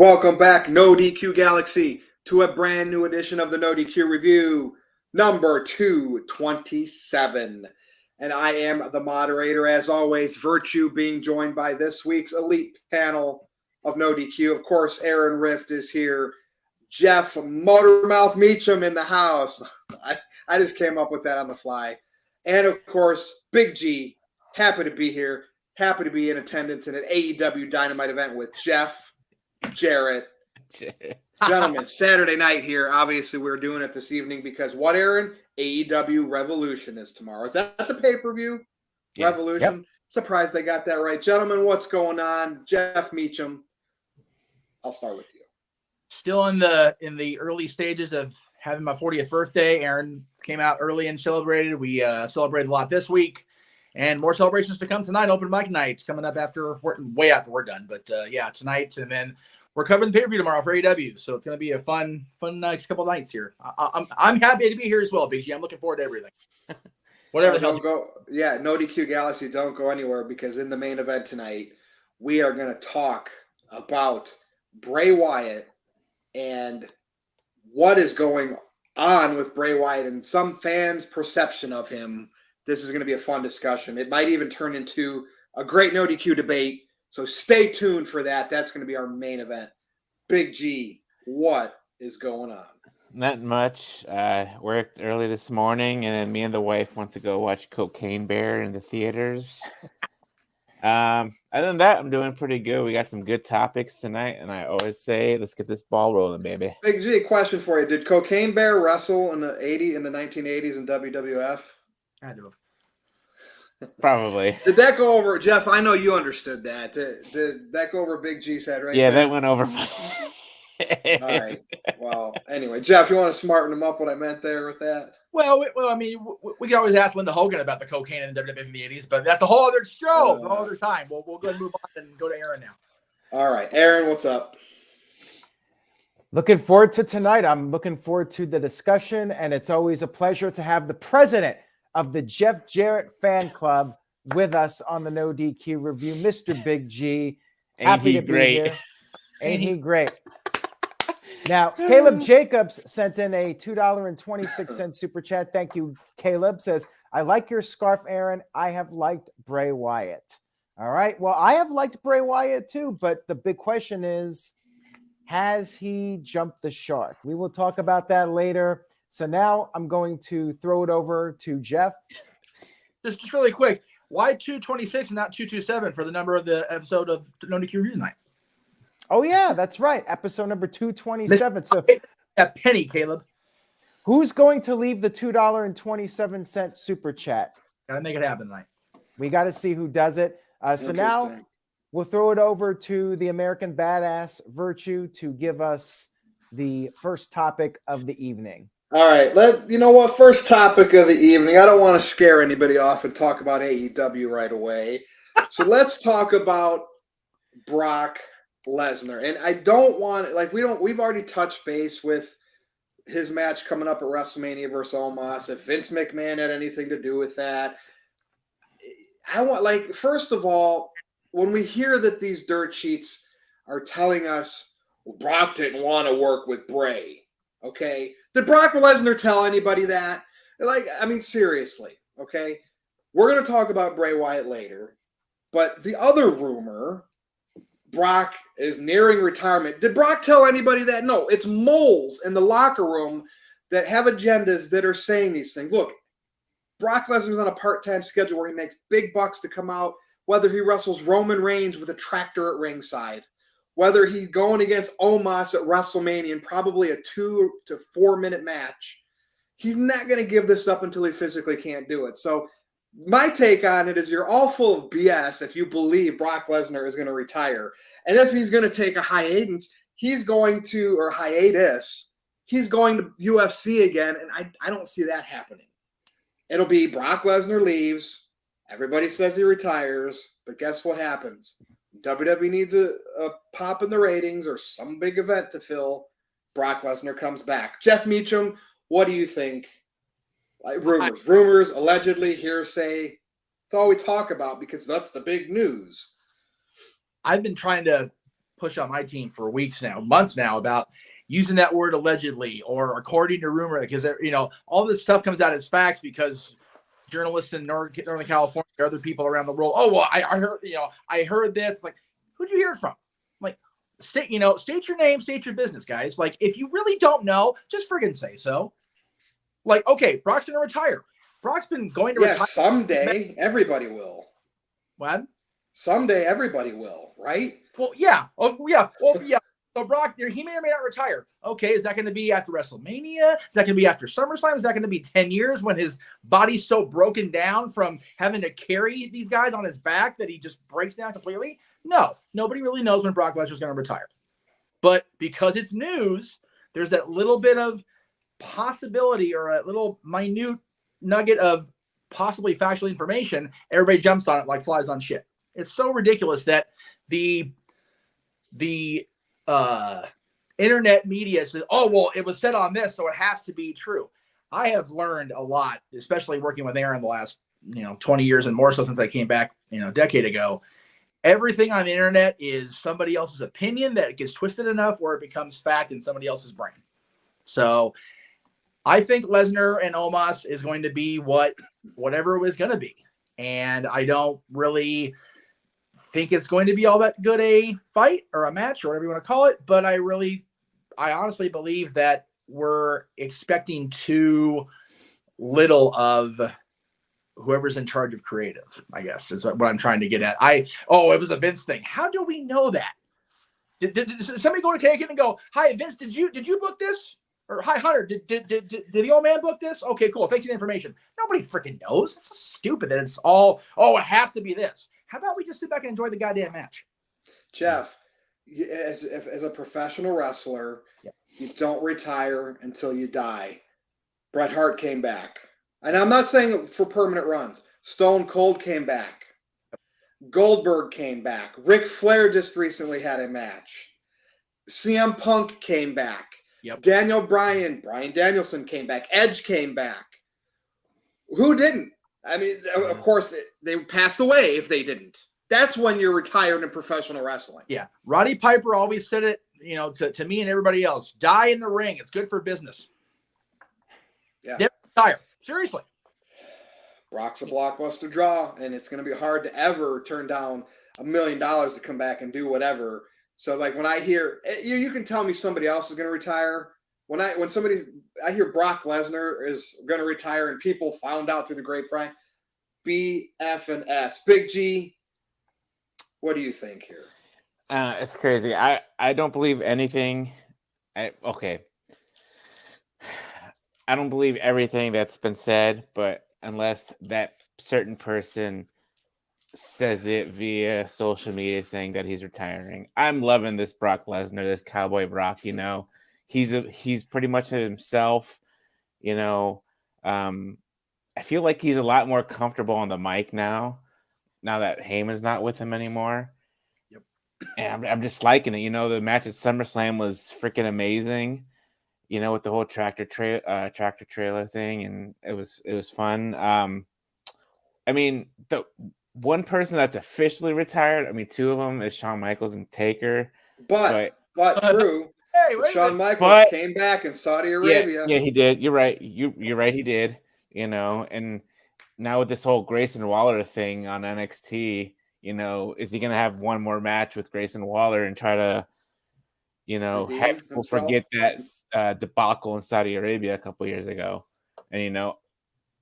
Welcome back, NoDQ Galaxy, to a brand new edition of the NoDQ Review, number 227. And I am the moderator, as always, Virtue, being joined by this week's elite panel of NoDQ. Of course, Aaron Rift is here. Jeff Motormouth Meacham in the house. I just came up with that on the fly. And, of course, Big G, happy to be here, happy to be in attendance in an AEW Dynamite event with Jeff, Jarrett. Gentlemen, Saturday night here. Obviously, we're doing it this evening because what, Aaron? AEW Revolution is tomorrow. Is that the pay-per-view? Yes. Revolution? Yep. Surprised they got that right. Gentlemen, what's going on? Jeff Meacham, I'll start with you. Still in the early stages of having my 40th birthday. Aaron came out early and celebrated. We celebrated a lot this week. And more celebrations to come tonight. Open mic night coming up way after we're done. But yeah, tonight, and then we're covering the pay-per-view tomorrow for AEW. So it's going to be a fun next couple of nights here. I'm happy to be here as well, BG. I'm looking forward to everything. Whatever the hell. Yeah, NoDQ Galaxy, don't go anywhere, because in the main event tonight, we are going to talk about Bray Wyatt and what is going on with Bray Wyatt and some fans' perception of him. This is going to be a fun discussion. It might even turn into a great NoDQ debate. So stay tuned for that. That's going to be our main event. Big G, what is going on? Not much. Worked early this morning, and then me and the wife went to go watch Cocaine Bear in the theaters. Other than that, I'm doing pretty good. We got some good topics tonight, and I always say, let's get this ball rolling, baby. Big G, question for you. Did Cocaine Bear wrestle in the 1980s in WWF? I do. Probably. Did that go over, Jeff? I know you understood that. Did that go over Big G's head, right? Yeah, that went over. All right. Well, anyway, Jeff, you want to smarten him up what I meant there with that? Well, I mean, we can always ask Linda Hogan about the cocaine in the WWF in the 80s, but that's a whole other show, a whole other time. We'll go ahead and move on and go to Aaron now. All right. Aaron, what's up? Looking forward to tonight. I'm looking forward to the discussion, and it's always a pleasure to have the president of the Jeff Jarrett fan club with us on the NoDQ Review, Mr. Big G. Happy to be here. Ain't he great? Now, Caleb Jacobs sent in a $2.26 super chat. Thank you, Caleb. Says, I like your scarf, Aaron. I have liked Bray Wyatt. All right. Well, I have liked Bray Wyatt too, but the big question is, has he jumped the shark? We will talk about that later. So now I'm going to throw it over to Jeff. Just really quick. Why 226 and not 227 for the number of the episode of NoDQ Review tonight? Oh, yeah, that's right. Episode number 227. So a penny, Caleb. Who's going to leave the $2.27 super chat? Got to make it happen tonight. We got to see who does it. So now we'll throw it over to the American Badass Virtue to give us the first topic of the evening. All right, you know what? First topic of the evening. I don't want to scare anybody off and talk about AEW right away. So let's talk about Brock Lesnar. And I don't want we've already touched base with his match coming up at WrestleMania versus Omos. If Vince McMahon had anything to do with that. First of all, when we hear that these dirt sheets are telling us, well, Brock didn't want to work with Bray. Okay. Did Brock Lesnar tell anybody that? Seriously. Okay. We're going to talk about Bray Wyatt later. But the other rumor, Brock is nearing retirement. Did Brock tell anybody that? No. It's moles in the locker room that have agendas that are saying these things. Look, Brock Lesnar's on a part-time schedule where he makes big bucks to come out, whether he wrestles Roman Reigns with a tractor at ringside, whether he's going against Omos at WrestleMania in probably a 2 to 4 minute match. He's not going to give this up until he physically can't do it. So my take on it is you're all full of BS if you believe Brock Lesnar is going to retire. And if he's going to take a hiatus, he's going to UFC again, and I don't see that happening. It'll be Brock Lesnar leaves, everybody says he retires, but guess what happens? WWE needs a pop in the ratings or some big event to fill. Brock Lesnar comes back. Jeff Meacham, what do you think? Rumors, allegedly, hearsay. It's all we talk about because that's the big news. I've been trying to push on my team for weeks now, months now, about using that word allegedly or according to rumor, because all this stuff comes out as facts because journalists in Northern California, other people around the world. Oh well, I heard I heard this. Like, who'd you hear it from? Like, state your name, state your business, guys. Like, if you really don't know, just friggin' say so. Like, okay, Brock's gonna retire. Brock's been going to retire. Someday everybody will. What? Someday everybody will, right? Well, yeah. Oh, yeah. Well, yeah. So Brock, he may or may not retire. Okay, is that going to be after WrestleMania? Is that going to be after SummerSlam? Is that going to be 10 years when his body's so broken down from having to carry these guys on his back that he just breaks down completely? No, nobody really knows when Brock Lesnar's going to retire. But because it's news, there's that little bit of possibility or a little minute nugget of possibly factual information. Everybody jumps on it like flies on shit. It's so ridiculous that the internet media says, oh, well, it was said on this, so it has to be true. I have learned a lot, especially working with Aaron the last 20 years and more so since I came back a decade ago. Everything on the internet is somebody else's opinion that gets twisted enough where it becomes fact in somebody else's brain. So I think Lesnar and Omos is going to be whatever it was going to be. And I don't really think it's going to be all that good a fight or a match or whatever you want to call it. But I honestly believe that we're expecting too little of whoever's in charge of creative, I guess, is what I'm trying to get at. It was a Vince thing. How do we know that? Did somebody go to Kagan and go, hi, Vince, did you book this? Or hi, Hunter, did the old man book this? Okay, cool. Thanks for the information. Nobody freaking knows. It's so stupid that it's all, it has to be this. How about we just sit back and enjoy the goddamn match? Jeff, as a professional wrestler, you don't retire until you die. Bret Hart came back. And I'm not saying for permanent runs. Stone Cold came back. Goldberg came back. Ric Flair just recently had a match. CM Punk came back. Yep. Brian Danielson came back. Edge came back. Who didn't? I mean, of course, they passed away if they didn't. That's when you're retired in professional wrestling. Yeah. Roddy Piper always said it, to me and everybody else. Die in the ring. It's good for business. Yeah. Never retire. Seriously. Brock's a blockbuster draw, and it's going to be hard to ever turn down $1 million to come back and do whatever. So, like, when I hear you can tell me somebody else is going to retire. When I hear Brock Lesnar is going to retire, and people found out through the grapevine, BF&S, Big G. What do you think here? It's crazy. I don't believe anything. I don't believe everything that's been said, but unless that certain person says it via social media saying that he's retiring, I'm loving this Brock Lesnar, this Cowboy Brock. He's pretty much himself. I feel like he's a lot more comfortable on the mic now that Heyman's not with him anymore. Yep. And I'm just liking it. The match at SummerSlam was freaking amazing. With the whole tractor trailer thing, and it was fun. I mean, the one person that's officially retired, I mean, two of them is Shawn Michaels and Taker. But true. Hey, Shawn Michaels came back in Saudi Arabia. Yeah, he did. You're right. You're right. He did. And now with this whole Grayson Waller thing on NXT, is he gonna have one more match with Grayson Waller and try to, have people forget that debacle in Saudi Arabia a couple years ago? And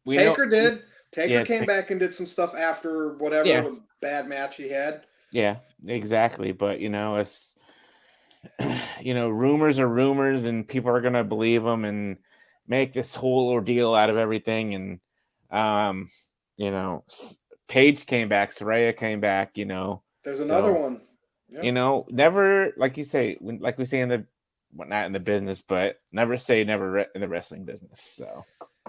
Taker did. Taker came back and did some stuff after whatever bad match he had. Yeah, exactly. But it's rumors are rumors, and people are gonna believe them and make this whole ordeal out of everything. And Paige came back, Saraya came back. There's another one. Yep. Never, like you say, like we say not in the business, but never say never in the wrestling business. So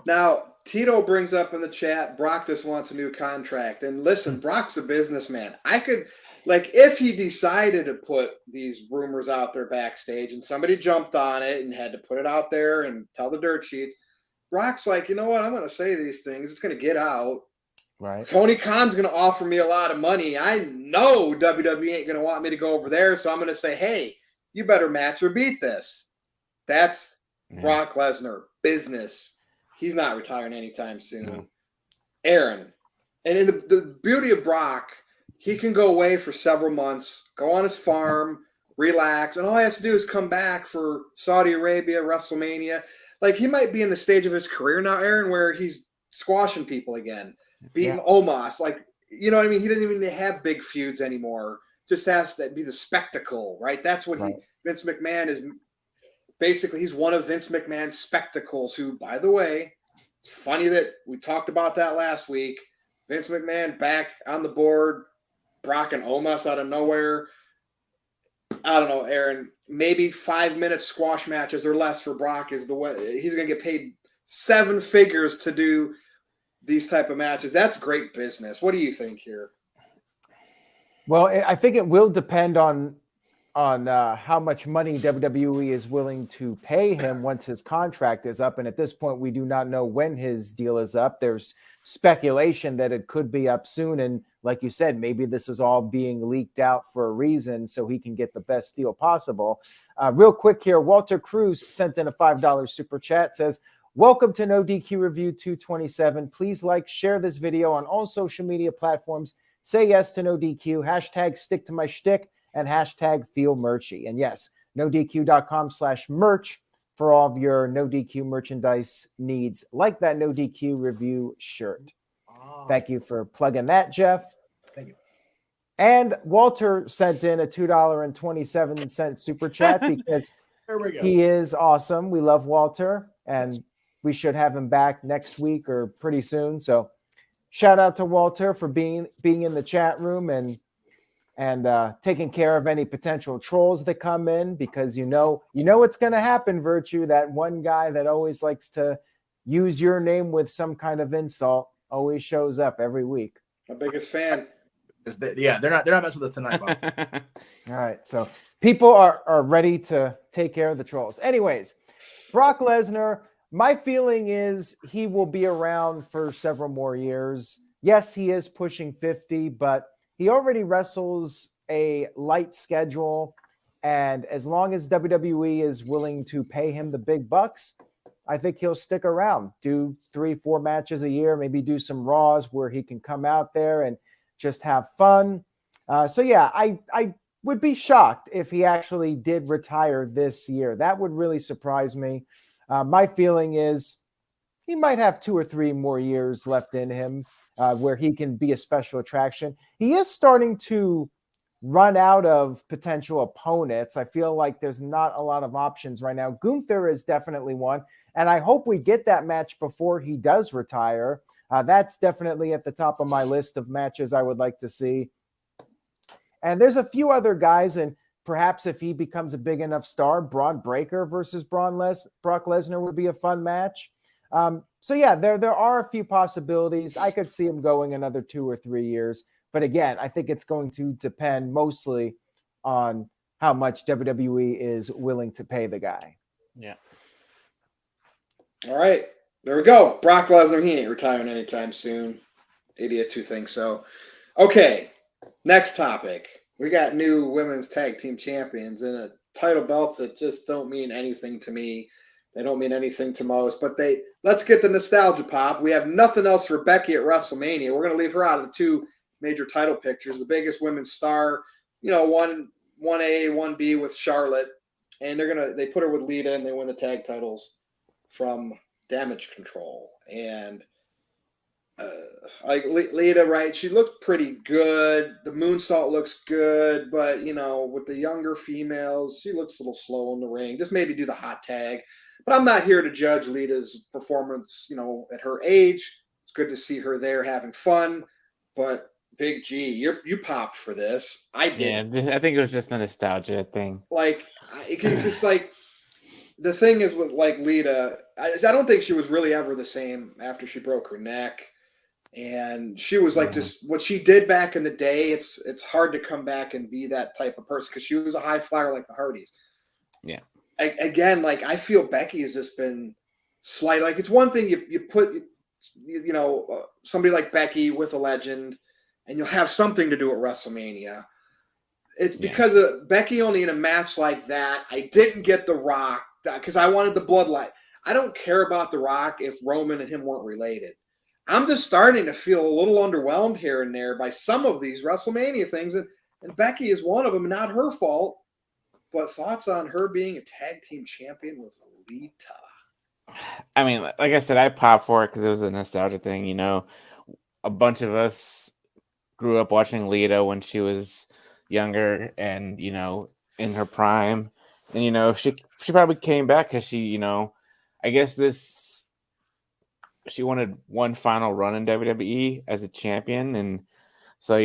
now Tito brings up in the chat, Brock just wants a new contract. And listen, Brock's a businessman. I could, if he decided to put these rumors out there backstage and somebody jumped on it and had to put it out there and tell the dirt sheets, Brock's like, you know what? I'm going to say these things. It's going to get out. Right. Tony Khan's going to offer me a lot of money. I know WWE ain't going to want me to go over there, so I'm going to say, hey, you better match or beat this. That's Brock Lesnar, business. He's not retiring anytime soon. No. Aaron, and in the beauty of Brock, he can go away for several months, go on his farm, relax, and all he has to do is come back for Saudi Arabia, WrestleMania. Like, he might be in the stage of his career now, Aaron, where he's squashing people again, beating Omos. Like, you know what I mean? He doesn't even have big feuds anymore. Just has to be the spectacle, right? That's what Vince McMahon is. Basically, he's one of Vince McMahon's spectacles, who, by the way, it's funny that we talked about that last week. Vince McMahon back on the board, Brock and Omos out of nowhere. I don't know, Aaron. Maybe 5-minute squash matches or less for Brock is the way. He's going to get paid 7 figures to do these type of matches. That's great business. What do you think here? Well, I think it will depend on how much money WWE is willing to pay him once his contract is up. And at this point, we do not know when his deal is up. There's speculation that it could be up soon. And like you said, maybe this is all being leaked out for a reason so he can get the best deal possible. Real quick here, Walter Cruz sent in a $5 super chat, says, welcome to No DQ Review 227. Please like, share this video on all social media platforms. Say yes to No DQ, hashtag stick to my shtick, and hashtag feel merchy. And yes, NoDQ.com/merch for all of your No DQ merchandise needs, like that No DQ review shirt. Thank you for plugging that, Jeff. Thank you. And Walter sent in a $2.27 super chat because he is awesome. We love Walter, and we should have him back next week or pretty soon. So shout out to Walter for being in the chat room and taking care of any potential trolls that come in, because you know what's going to happen, Virtue. That one guy that always likes to use your name with some kind of insult always shows up every week. My biggest fan. They're not messing with us tonight, boss. All right, so people are ready to take care of the trolls. Anyways, Brock Lesnar, my feeling is he will be around for several more years. Yes, he is pushing 50, but he already wrestles a light schedule, and as long as WWE is willing to pay him the big bucks, I think he'll stick around, do 3-4 matches a year, maybe do some Raws where he can come out there and just have fun. So yeah, I would be shocked if he actually did retire this year. That would really surprise me. My feeling is he might have 2 or 3 more years left in him, where he can be a special attraction. He is starting to run out of potential opponents. I feel like there's not a lot of options right now. Gunther is definitely one, and I hope we get that match before he does retire. That's definitely at the top of my list of matches I would like to see. And there's a few other guys, and perhaps if he becomes a big enough star, Braun Breaker versus Brock Lesnar would be a fun match. So yeah, there are a few possibilities. I could see him going another 2 or 3 years. But again, I think it's going to depend mostly on how much WWE is willing to pay the guy. Yeah. All right. There we go. Brock Lesnar, he ain't retiring anytime soon. Idiots who think so. Okay. Next topic. We got new women's tag team champions and title belts that just don't mean anything to me. They don't mean anything to most, but let's get the nostalgia pop. We have nothing else for Becky at WrestleMania. We're going to leave her out of the 2 major title pictures. The biggest women's star, 1A, 1B with Charlotte, and they put her with Lita, and they win the tag titles from Damage Control. And like Lita, right? She looked pretty good. The moonsault looks good, but with the younger females, she looks a little slow in the ring. Just maybe do the hot tag. But I'm not here to judge Lita's performance, at her age. It's good to see her there having fun. But Big G, you popped for this. I did. Yeah, I think it was just a nostalgia thing. Like, just like the thing is with like Lita, I don't think she was really ever the same after she broke her neck. And she was like just what she did back in the day. It's hard to come back and be that type of person because she was a high flyer like the Hardys. Yeah. Again, like I feel Becky has just been slight. Like it's one thing you put somebody like Becky with a legend, and you'll have something to do at WrestleMania. It's because of Becky only in a match like that. I didn't get The Rock because I wanted the bloodline. I don't care about The Rock if Roman and him weren't related. I'm just starting to feel a little underwhelmed here and there by some of these WrestleMania things, and Becky is one of them. Not her fault, but thoughts on her being a tag team champion with Lita? I mean, like I said, I popped for it because it was a nostalgia thing. You know, a bunch of us grew up watching Lita when she was younger and, you know, in her prime. And, you know, she probably came back because she, you know, I guess she wanted one final run in WWE as a champion. And so,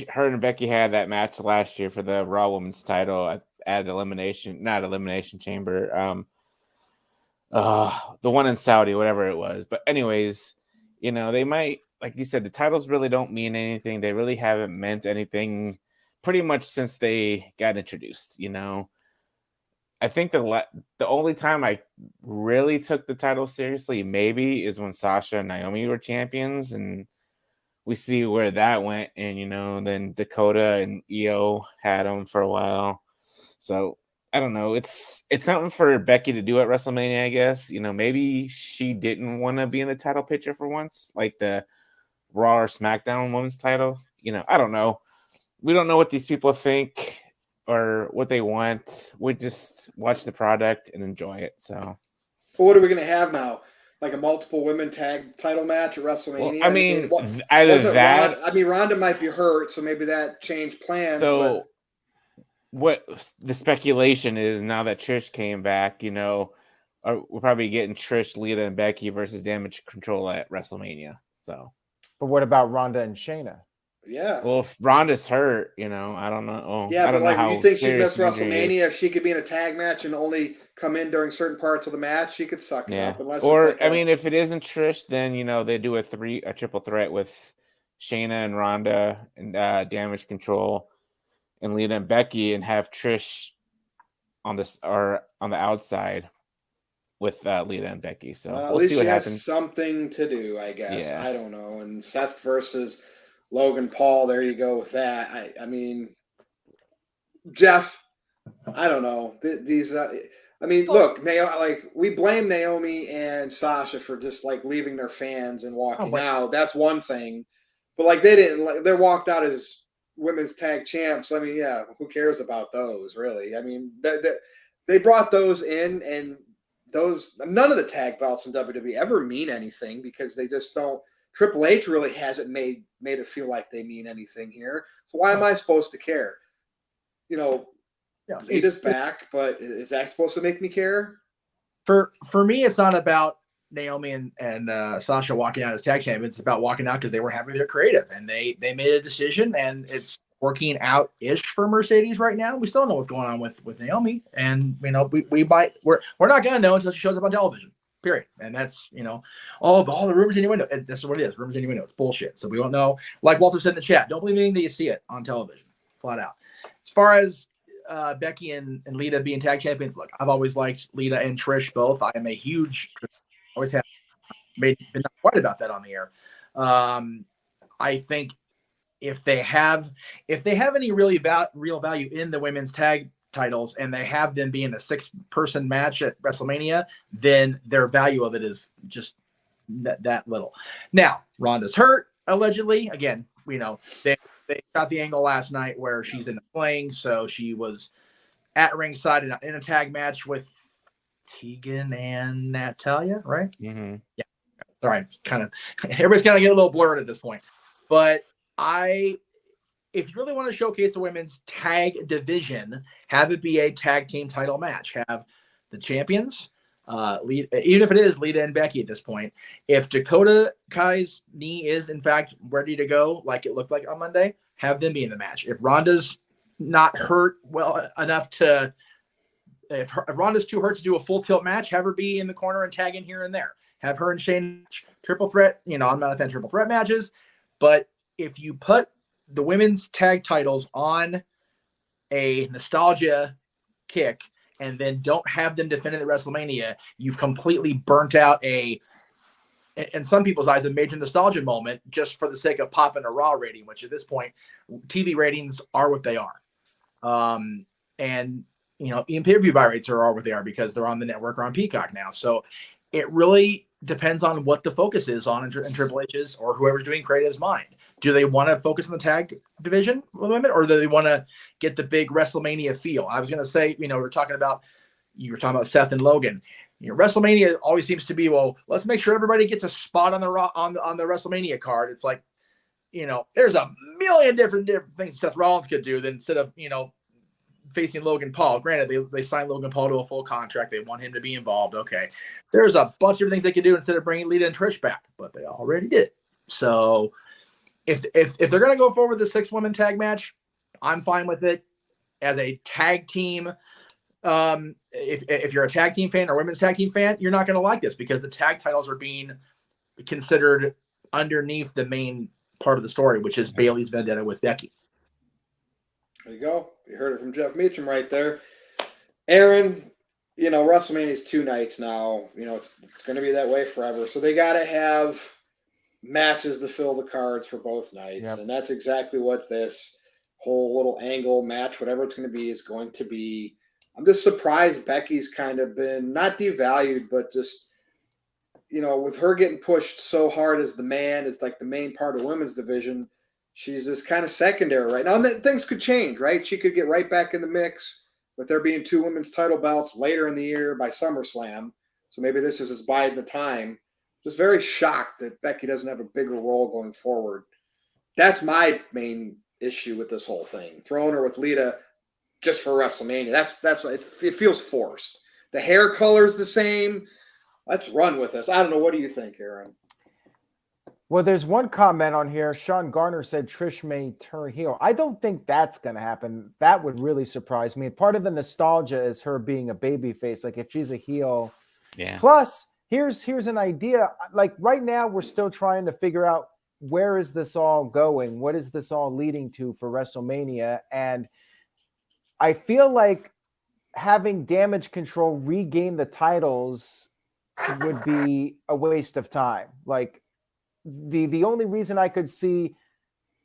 her and Becky had that match last year for the Raw Women's title at Elimination Chamber. The one in Saudi, whatever it was. But anyways, you know, they might, like you said, the titles really don't mean anything. They really haven't meant anything pretty much since they got introduced, you know. I think the only time I really took the title seriously maybe is when Sasha and Naomi were champions, and we see where that went. And, you know, then Dakota and Io had them for a while. So I don't know. It's something for Becky to do at WrestleMania, I guess. You know, maybe she didn't want to be in the title picture for once, like the Raw or SmackDown Women's title. You know, I don't know. We don't know what these people think or what they want. We just watch the product and enjoy it. So, well, what are we going to have now? Like a multiple women tag title match at WrestleMania? Well, I mean either that. Ronda might be hurt, so maybe that changed plans. So, what the speculation is now that Trish came back, you know, we're probably getting Trish, Lita, and Becky versus Damage Control at WrestleMania. So, but what about Ronda and Shayna? Yeah. Well, if Ronda's hurt, you know, I don't know. Yeah, I don't but know how you think she'd miss WrestleMania if she could be in a tag match and only come in during certain parts of the match? She could suck it up. Unless I mean, if it isn't Trish, then, you know, they do a triple threat with Shayna and Ronda and Damage Control and Lita and Becky, and have Trish on the outside with Lita and Becky. So we'll see what happens. Something to do, I guess. Yeah. I don't know. And Seth versus Logan Paul, there you go with that. I mean, Jeff, I don't know. Look, we blame Naomi and Sasha for just like leaving their fans and walking out. That's one thing. But they walked out as women's tag champs. I mean, yeah, who cares about those, really? I mean, they brought those in, and none of the tag belts in WWE ever mean anything because they just don't. Triple H really hasn't made it feel like they mean anything here. So why am I supposed to care? You know, Lita's back, but is that supposed to make me care? For me, it's not about Naomi and Sasha walking out as tag champions. It's about walking out because they were happy with their creative, and they made a decision, and it's working out-ish for Mercedes right now. We still don't know what's going on with Naomi, and, you know, we're not going to know until she shows up on television. Period. And that's, you know, all the rumors in your window. That's what it is. Rumors in your window. It's bullshit. So we don't know. Like Walter said in the chat, don't believe anything that you see it on television. Flat out. As far as Becky and Lita being tag champions, look, I've always liked Lita and Trish both. I am a huge, always have been not quite about that on the air. I think if they have any really real value in the women's tag titles, and they have them being a 6-person match at WrestleMania, then their value of it is just that little. Now, Ronda's hurt, allegedly. Again, you know, they got the angle last night where she's in the sling, so she was at ringside in a tag match with Tegan and Natalia, right? Mm-hmm. Yeah. Sorry, everybody's kind of getting a little blurred at this point. But if you really want to showcase the women's tag division, have it be a tag team title match. Have the champions, even if it is Lita and Becky at this point. If Dakota Kai's knee is, in fact, ready to go, like it looked like on Monday, have them be in the match. If Ronda's not hurt well enough to – if Ronda's too hurt to do a full tilt match, have her be in the corner and tag in here and there. Have her and Shane triple threat. You know, I'm not a fan of triple threat matches. But if you put the women's tag titles on a nostalgia kick and then don't have them defended at WrestleMania, you've completely burnt out a in some people's eyes, a major nostalgia moment just for the sake of popping a Raw rating, which at this point, TV ratings are what they are. And, even pay-per-view buy rates are what they are because they're on the network or on Peacock now. So it really depends on what the focus is on in Triple H's or whoever's doing creative's mind. Do they want to focus on the tag division a little bit, or do they want to get the big WrestleMania feel? I was going to say, you were talking about Seth and Logan. WrestleMania always seems to be, well, let's make sure everybody gets a spot on the WrestleMania card. It's like, there's a million different things Seth Rollins could do than instead of, facing Logan Paul. Granted, they signed Logan Paul to a full contract. They want him to be involved. Okay. There's a bunch of things they could do instead of bringing Lita and Trish back, but they already did. So if they're going to go forward with the 6-woman tag match, I'm fine with it. As a tag team, if you're a tag team fan or women's tag team fan, you're not going to like this because the tag titles are being considered underneath the main part of the story, which is Bayley's vendetta with Becky. There you go. You heard it from Jeff Meacham right there. Aaron, WrestleMania is 2 nights now. It's going to be that way forever. So they got to have matches to fill the cards for both nights. Yep. And that's exactly what this whole little angle match, whatever it's going to be, is going to be. I'm just surprised Becky's kind of been not devalued, but just, with her getting pushed so hard as the man, is like the main part of the women's division. She's just kind of secondary right now. And things could change, right? She could get right back in the mix with there being 2 women's title belts later in the year by SummerSlam. So maybe this is just biding the time. Just very shocked that Becky doesn't have a bigger role going forward. That's my main issue with this whole thing. Throwing her with Lita just for WrestleMania. It feels forced. The hair color's the same. Let's run with this. I don't know. What do you think, Aaron? Well, there's one comment on here. Sean Garner said Trish may turn heel. I don't think that's going to happen. That would really surprise me. Part of the nostalgia is her being a babyface. Like if she's a heel. Yeah. Plus, here's an idea. Like right now, we're still trying to figure out where is this all going? What is this all leading to for WrestleMania? And I feel like having Damage Control regain the titles would be a waste of time. Like, the only reason I could see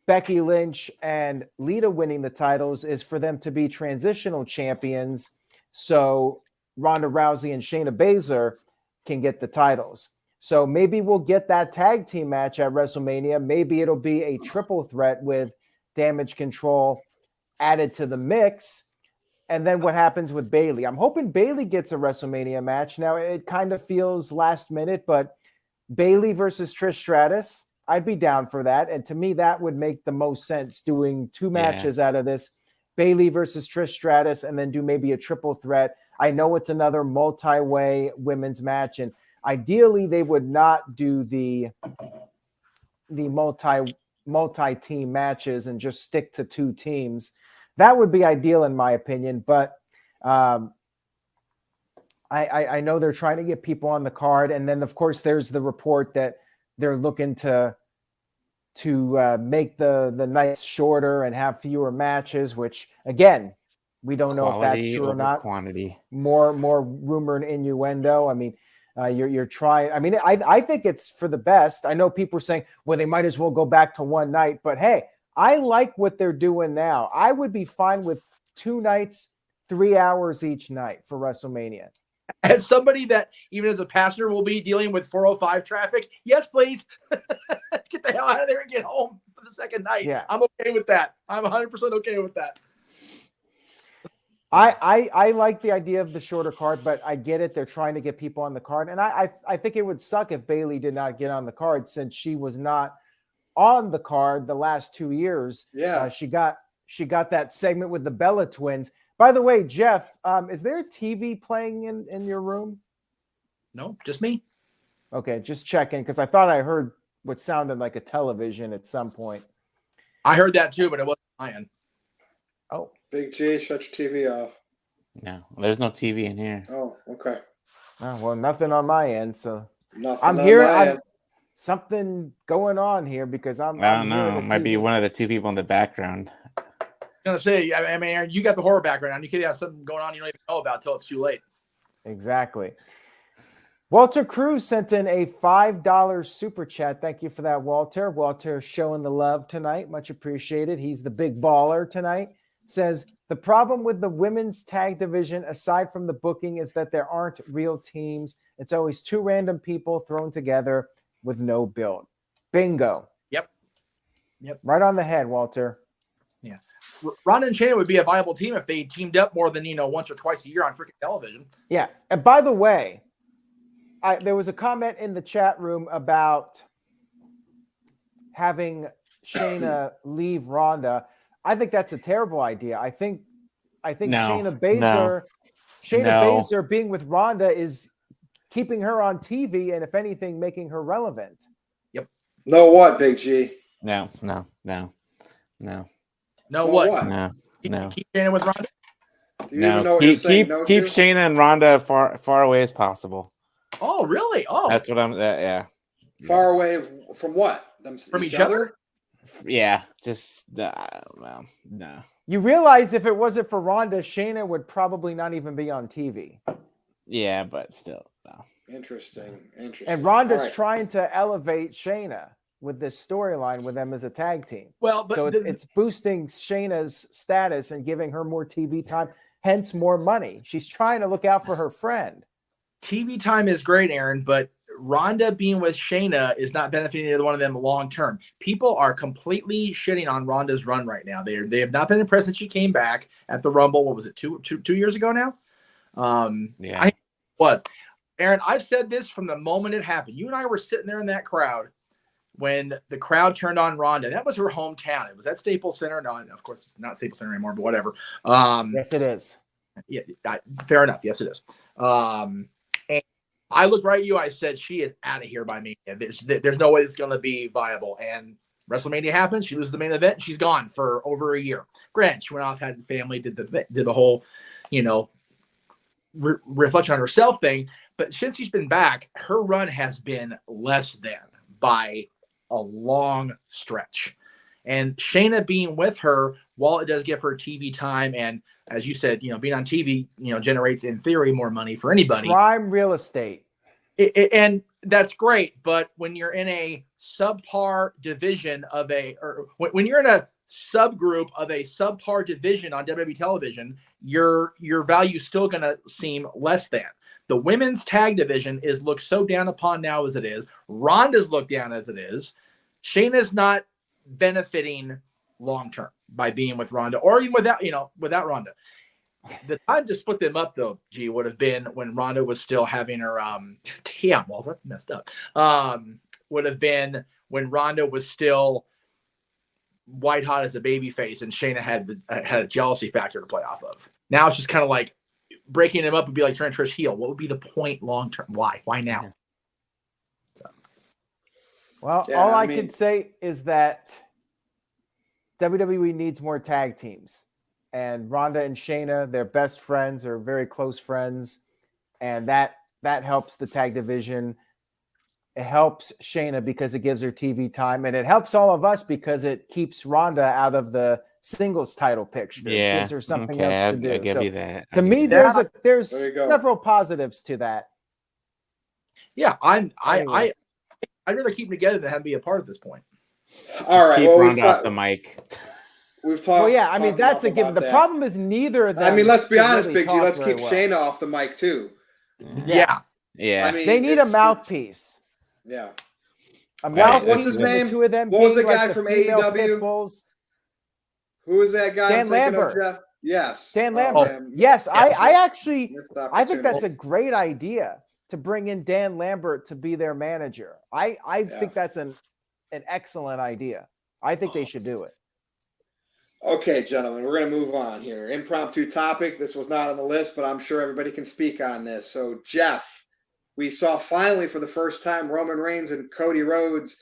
Becky Lynch and Lita winning the titles is for them to be transitional champions so Ronda Rousey and Shayna Baszler can get the titles. So maybe we'll get that tag team match at WrestleMania. Maybe it'll be a triple threat with Damage Control added to the mix. And then what happens with Bayley? I'm hoping Bayley gets a WrestleMania match. Now, it kind of feels last minute, but Bayley versus Trish Stratus, I'd be down for that. And to me, that would make the most sense, doing 2 matches out of this. Bayley versus Trish Stratus, and then do maybe a triple threat. I know it's another multi-way women's match, and ideally they would not do the multi-team matches and just stick to 2 teams. That would be ideal in my opinion, but I know they're trying to get people on the card. And then, of course, there's the report that they're looking to make the nights shorter and have fewer matches, which, again, we don't know if that's true or not. Quantity. More rumor and innuendo. I mean, you're trying. I mean, I think it's for the best. I know people are saying, well, they might as well go back to 1 night. But, hey, I like what they're doing now. I would be fine with 2 nights, 3 hours each night for WrestleMania. As somebody that, even as a passenger, will be dealing with 405 traffic, yes, please. Get the hell out of there and get home for the second night. Yeah. I'm okay with that. I'm 100% okay with that. I like the idea of the shorter card, but I get it. They're trying to get people on the card. And I think it would suck if Bayley did not get on the card, since she was not on the card the last 2 years. Yeah. She got that segment with the Bella twins. By the way, Jeff, is there a TV playing in your room? No, just me. Okay, just checking, because I thought I heard what sounded like a television at some point. I heard that too, but it wasn't mine. Oh. Big G, shut your TV off. No, there's no TV in here. Oh, okay. Oh, well, nothing on my end, so Nothing I'm on here. my end. Something going on here because I don't know. It might be one of the 2 people in the background. I'm gonna say, I mean, Aaron, you got the horror background. You could have something going on you don't even know about until it's too late. Exactly. Walter Cruz sent in a $5 super chat. Thank you for that, Walter. Walter showing the love tonight. Much appreciated. He's the big baller tonight. Says, the problem with the women's tag division, aside from the booking, is that there aren't real teams. It's always two random people thrown together with no build. Bingo. Yep. Right on the head, Walter. Yeah. Ronda and Shayna would be a viable team if they teamed up more than, once or twice a year on freaking television. Yeah. And by the way, there was a comment in the chat room about having Shayna leave Ronda. I think that's a terrible idea. I think Shayna Baszler being with Ronda is keeping her on TV and, if anything, making her relevant. Yep. No what, Big G? No what? No. Keep Shayna with Ronda? Do you even know what you're saying? Keep Shayna and Ronda far away as possible. Oh, really? Oh, That's what I'm. Yeah. Far away from what? From each other? Yeah. Just well, no. You realize if it wasn't for Ronda, Shayna would probably not even be on TV. Yeah, but still, no. Interesting. And Ronda's Right. trying to elevate Shayna with this storyline with them as a tag team. Well, but so it's boosting Shayna's status and giving her more TV time, hence more money. She's trying to look out for her friend. TV time is great, Aaron, but Ronda being with Shayna is not benefiting either one of them long term. People are completely shitting on Ronda's run right now. They have not been impressed since she came back at the Rumble. What was it, two years ago now? Yeah, I think it was. Aaron, I've said this from the moment it happened. You and I were sitting there in that crowd when the crowd turned on Ronda. That was her hometown. It was at Staples Center. No, of course it's not Staples Center anymore, but whatever. Yes, it is. Yeah, fair enough. Yes, it is. And I looked right at you. I said, she is out of here by me. There's no way it's going to be viable. And WrestleMania happens. She loses the main event. And she's gone for over a year. Granted, she went off, had family, did the whole, reflection on herself thing. But since she's been back, her run has been less than by a long stretch. And Shayna being with her, while it does give her TV time, and as you said, being on TV, generates in theory more money for anybody. Prime real estate. And that's great, but when you're in a subpar division when you're in a subgroup of a subpar division on WWE television, your value is still going to seem less than. The women's tag division is looked so down upon now as it is. Ronda's looked down as it is. Shayna's not benefiting long term by being with Ronda, or even without Ronda. The time to split them up, though, G, would have been when Ronda was still having her damn, well, that's messed up. Would have been when Ronda was still white hot as a baby face, and Shayna had a jealousy factor to play off of. Now it's just kind of like breaking them up would be like trying to Trish heel. What would be the point long term? Why now? Well, Yeah, all I I can say is that WWE needs more tag teams. And Ronda and Shayna, they're best friends or very close friends. And that helps the tag division. It helps Shayna because it gives her TV time. And it helps all of us because it keeps Ronda out of the singles title picture. Yeah. It gives her something else to do. I'll give So you that. to me, there's There you go. several positives to that. Yeah, Anyway. I'd rather keep them together than have them be apart at this point. All right. Keep Well, Ronda off the mic. we've talked. Well, yeah, I mean, talked that's a enough given. about The that. problem is neither of them. I mean, let's be can honest, really Big G. talk Let's very keep well. Shayna off the mic too. Yeah. Yeah. I mean, They need a it's- mouthpiece. Yeah. A Right, mouthpiece. what's his and the name? two of them What was being the guy like from female AEW? pit bulls. Who is that guy? Dan I'm thinking Lambert. Of, Jeff? Yes. Dan Oh, Lambert. man. Yes, Yeah. I actually, Missed I think that's opportunity. a great idea to bring in Dan Lambert to be their manager. I think that's an excellent idea. I think they should do it. Okay, gentlemen, we're going to move on here. Impromptu topic. This was not on the list, but I'm sure everybody can speak on this. So, Jeff, we saw finally for the first time Roman Reigns and Cody Rhodes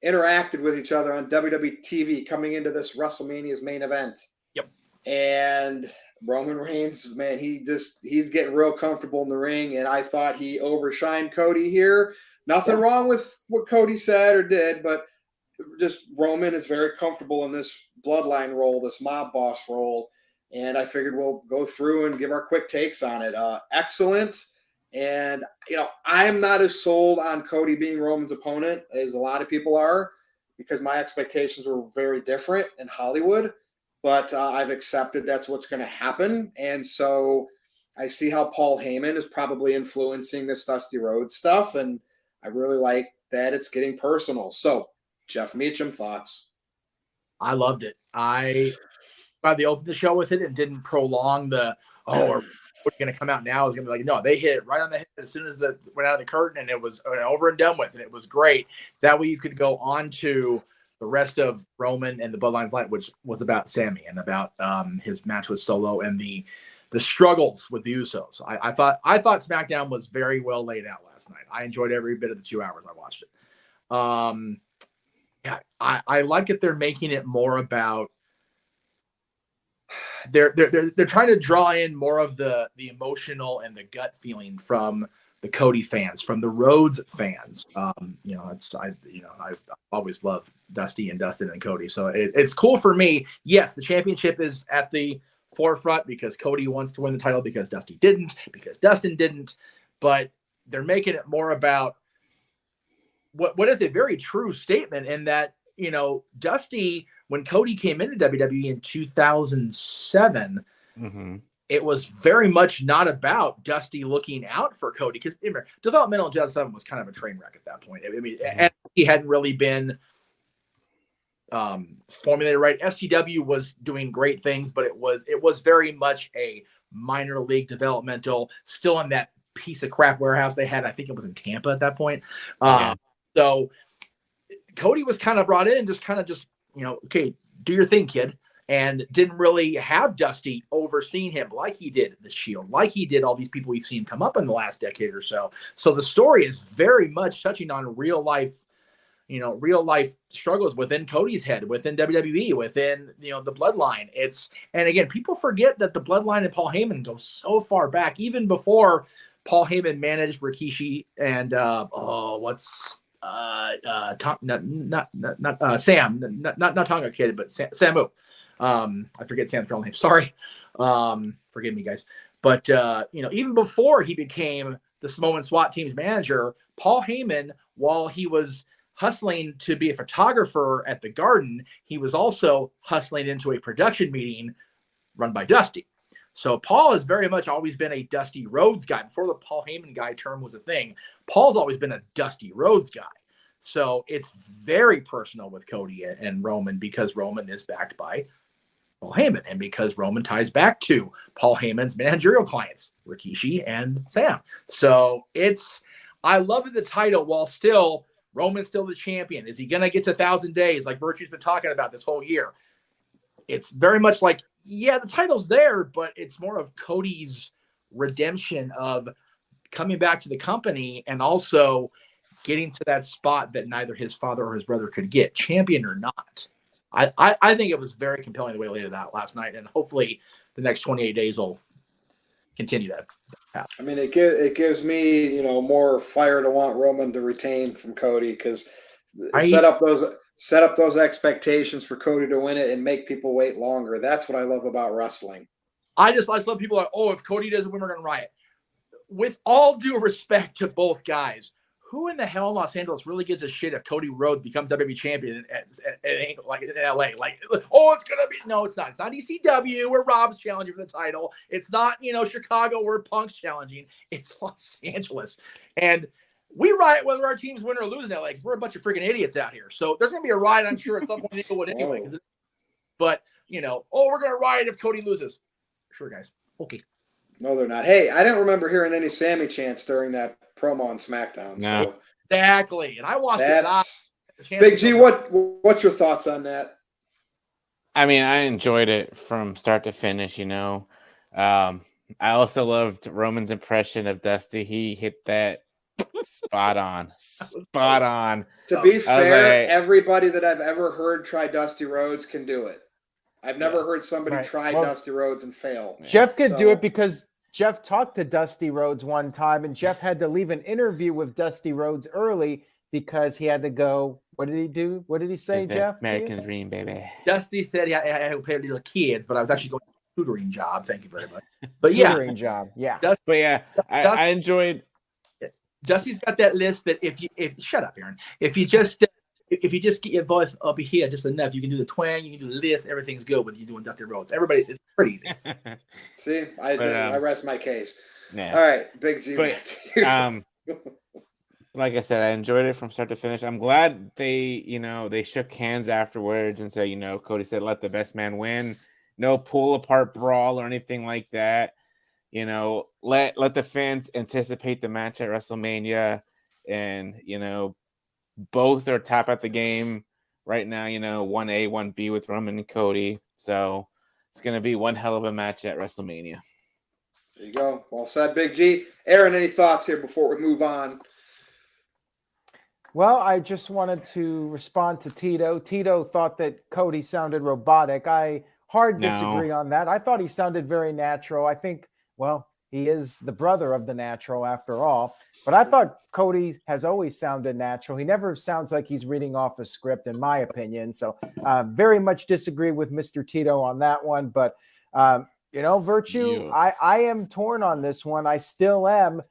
interacted with each other on WWE TV coming into this WrestleMania's main event. Yep. And Roman Reigns, man, he's getting real comfortable in the ring, and I thought he overshined Cody here. Nothing wrong with what Cody said or did, but just Roman is very comfortable in this bloodline role, this mob boss role, and I figured we'll go through and give our quick takes on it. Excellent, And, I'm not as sold on Cody being Roman's opponent as a lot of people are, because my expectations were very different in Hollywood. But I've accepted that's what's going to happen. And so I see how Paul Heyman is probably influencing this Dusty Rhodes stuff. And I really like that it's getting personal. So, Jeff Meacham, thoughts? I loved it. I glad they opened the show with it and didn't prolong the, we're going to come out now is going to be like, no, they hit it right on the head as soon as the went out of the curtain, and it was over and done with, and it was great. That way you could go on to the rest of Roman and the Bloodlines Light, which was about Sami and about his match with Solo and the struggles with the Usos. I thought SmackDown was very well laid out last night. I enjoyed every bit of the 2 hours I watched it. Yeah, I like that they're making it more about they're trying to draw in more of the emotional and the gut feeling from the Cody fans, from the Rhodes fans. I've always loved Dusty and Dustin and Cody, so it's cool for me. Yes, the championship is at the forefront because Cody wants to win the title, because Dusty didn't, because Dustin didn't, but they're making it more about what is a very true statement in that, Dusty, when Cody came into WWE in 2007, it was very much not about Dusty looking out for Cody, because remember, developmental in 2007 was kind of a train wreck at that point. I mean, and he hadn't really been formulated right. SCW was doing great things, but it was very much a minor league developmental, still in that piece of crap warehouse they had. I think it was in Tampa at that point. So Cody was kind of brought in and just okay, do your thing, kid. And didn't really have Dusty overseeing him like he did the Shield, like he did all these people we've seen come up in the last decade or so. So the story is very much touching on real life struggles within Cody's head, within WWE, within, the bloodline. And again, people forget that the bloodline and Paul Heyman go so far back, even before Paul Heyman managed Rikishi and Sam, not Tonga Kid, but Samu. I forget Sam's real name. Sorry. Forgive me, guys. But, even before he became the Samoan SWAT team's manager, Paul Heyman, while he was hustling to be a photographer at the Garden, he was also hustling into a production meeting run by Dusty. So Paul has very much always been a Dusty Rhodes guy. Before the Paul Heyman guy term was a thing, Paul's always been a Dusty Rhodes guy. So it's very personal with Cody and Roman, because Roman is backed by Paul Heyman, and because Roman ties back to Paul Heyman's managerial clients, Rikishi and Sam. So I love the title, while still Roman's still the champion. Is he going to get to 1,000 days like Virtue's been talking about this whole year? It's very much like, yeah, the title's there, but it's more of Cody's redemption of coming back to the company and also getting to that spot that neither his father or his brother could get, champion or not. I think it was very compelling the way they laid it out last night, and hopefully the next 28 days will continue that path. I mean, it gives me, more fire to want Roman to retain from Cody, because set up those expectations for Cody to win it and make people wait longer. That's what I love about wrestling. I just love people like, if Cody doesn't win, we're going to riot. With all due respect to both guys, who in the hell in Los Angeles really gives a shit if Cody Rhodes becomes WWE champion in LA? Like, it's gonna be, no, it's not. It's not ECW where Rob's challenging for the title. It's not, Chicago where Punk's challenging. It's Los Angeles, and we riot whether our teams win or lose in LA, because we're a bunch of freaking idiots out here. So there's gonna be a riot, I'm sure, at some point in Inglewood anyway. But we're gonna riot if Cody loses. Sure, guys. Okay. No, they're not. Hey, I didn't remember hearing any Sammy chants during that promo on SmackDown. No. So exactly. And I watched it live. Big G, what's your thoughts on that? I mean, I enjoyed it from start to finish, I also loved Roman's impression of Dusty. He hit that spot on. To be fair, everybody that I've ever heard try Dusty Rhodes can do it. I've never heard somebody try Dusty Rhodes and fail. Jeff could do it because Jeff talked to Dusty Rhodes one time, and Jeff had to leave an interview with Dusty Rhodes early because he had to go. What did he do? What did he say, Jeff? American Dream, baby. Dusty said, I hope he had little kids, but I was actually going to tutoring job. Thank you very much. But yeah, Tutoring job. Yeah. But yeah, I enjoyed. Dusty's got that list that if shut up, Aaron. If you just get your voice up here just enough, you can do the twang, you can do the list. Everything's good with you doing Dusty Rhodes. Everybody, it's pretty easy. See, I rest my case. Yeah. All right, Big G. But, like I said, I enjoyed it from start to finish. I'm glad they shook hands afterwards and said, Cody said, let the best man win. No pull apart brawl or anything like that. Let the fans anticipate the match at WrestleMania, and both are top at the game right now. 1A, 1B with Roman and Cody, so it's gonna be one hell of a match at WrestleMania. There you go. Well said, Big G. Aaron, any thoughts here before we move on? Well, I just wanted to respond to Tito. Tito thought that Cody sounded robotic. I disagree on that. I thought he sounded very natural. I think, well, he is the brother of the Natural after all. But I thought Cody has always sounded natural. He never sounds like he's reading off a script, in my opinion. So very much disagree with Mr. Tito on that one. But, Virtue, I am torn on this one. I still am.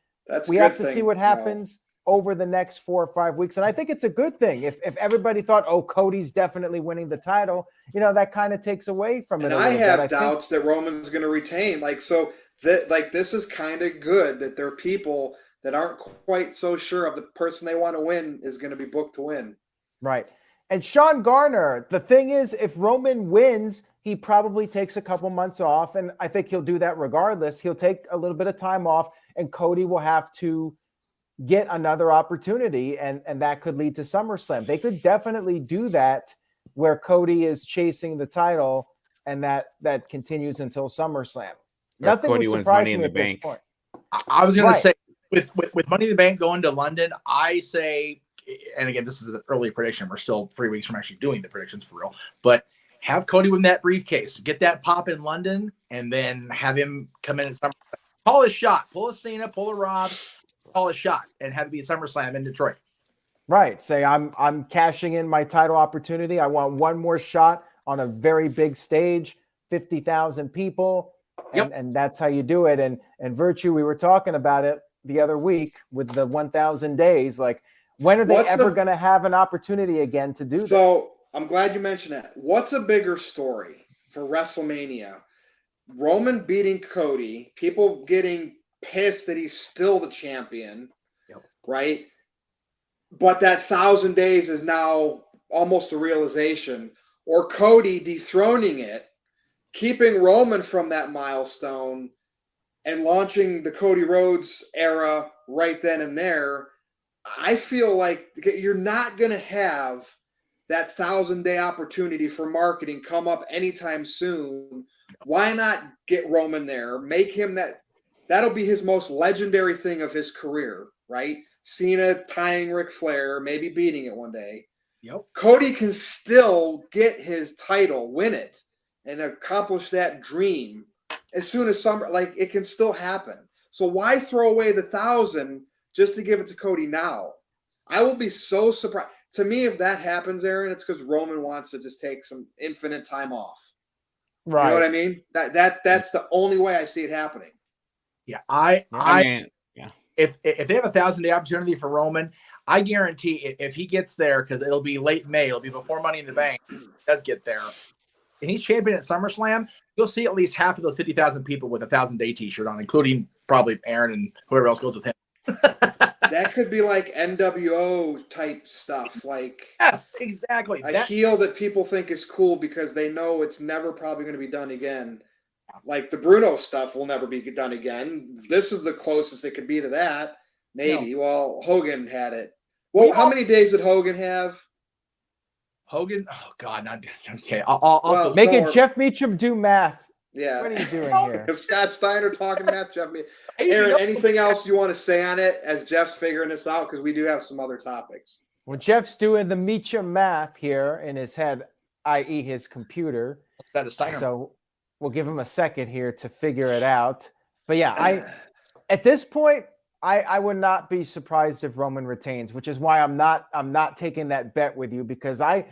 We have to see what happens over the next 4 or 5 weeks. And I think it's a good thing. If everybody thought, Cody's definitely winning the title, that kind of takes away from it. And I have doubts that Roman's going to retain. This is kind of good that there are people that aren't quite so sure of the person they want to win is going to be booked to win. Right. And Sean Garner, the thing is, if Roman wins, he probably takes a couple months off. And I think he'll do that regardless. He'll take a little bit of time off, and Cody will have to get another opportunity, and that could lead to SummerSlam. They could definitely do that where Cody is chasing the title, and that continues until SummerSlam. Nothing would surprise me at this point. I was going to say, with Money in the Bank going to London, I say, and again, this is an early prediction. We're still 3 weeks from actually doing the predictions for real, but have Cody win that briefcase, get that pop in London, and then have him come in at SummerSlam. Call a shot, pull a Cena, pull a Rob, call a shot, and have it be SummerSlam in Detroit. Right. Say, I'm cashing in my title opportunity. I want one more shot on a very big stage, 50,000 people. And that's how you do it. And Virtue, we were talking about it the other week with the 1,000 days. Like, when are they ever going to have an opportunity again to do this? So I'm glad you mentioned that. What's a bigger story for WrestleMania? Roman beating Cody, people getting pissed that he's still the champion, right? But that 1,000 days is now almost a realization. Or Cody dethroning it, keeping Roman from that milestone, and launching the Cody Rhodes era right then and there. I feel like you're not going to have that 1,000-day opportunity for marketing come up anytime soon. Why not get Roman there? Make him that'll be his most legendary thing of his career, right? Cena tying Ric Flair, maybe beating it one day. Yep. Cody can still get his title, win it, and accomplish that dream as soon as it can still happen. So why throw away the 1,000 just to give it to Cody now? I will be so surprised. To me, if that happens, Aaron, it's because Roman wants to just take some infinite time off. Right. You know what I mean? That's the only way I see it happening. Yeah, If they have a 1,000-day opportunity for Roman, I guarantee if he gets there, because it'll be late May, it'll be before Money in the Bank, does get there, and he's champion at SummerSlam, you'll see at least half of those 50,000 people with a 1,000-day T-shirt on, including probably Aaron and whoever else goes with him. That could be like NWO type stuff, yes, exactly. A heel that people think is cool because they know it's never probably going to be done again. Like the Bruno stuff will never be done again. This is the closest it could be to that. Maybe. No. Well, Hogan had it. Well, how many days did Hogan have? Hogan? Oh, God. Not okay. I'll make it Jeff Meacham do math. Yeah. What are you doing here? Scott Steiner talking math, Jeff Meacham. Aaron, anything else you want to say on it as Jeff's figuring this out? Because we do have some other topics. Well, Jeff's doing the Meacham math here in his head, i.e. his computer. That is Steiner. So we'll give him a second here to figure it out. But yeah, at this point, I would not be surprised if Roman retains, which is why I'm not taking that bet with you, because I'm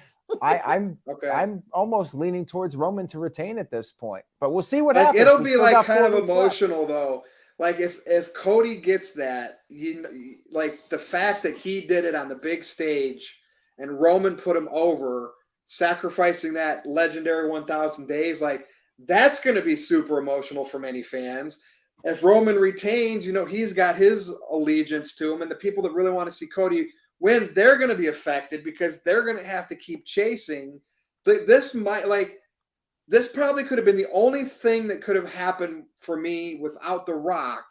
Okay. I'm almost leaning towards Roman to retain at this point. But we'll see what Like happens. it'll We be still like got kind 4 of weeks left. emotional though. Like if Cody gets that, like the fact that he did it on the big stage and Roman put him over, sacrificing that legendary 1,000 days, like that's going to be super emotional for many fans. If Roman retains, he's got his allegiance to him, and the people that really want to see Cody win, they're going to be affected because they're going to have to keep chasing. This probably could have been the only thing that could have happened for me without The Rock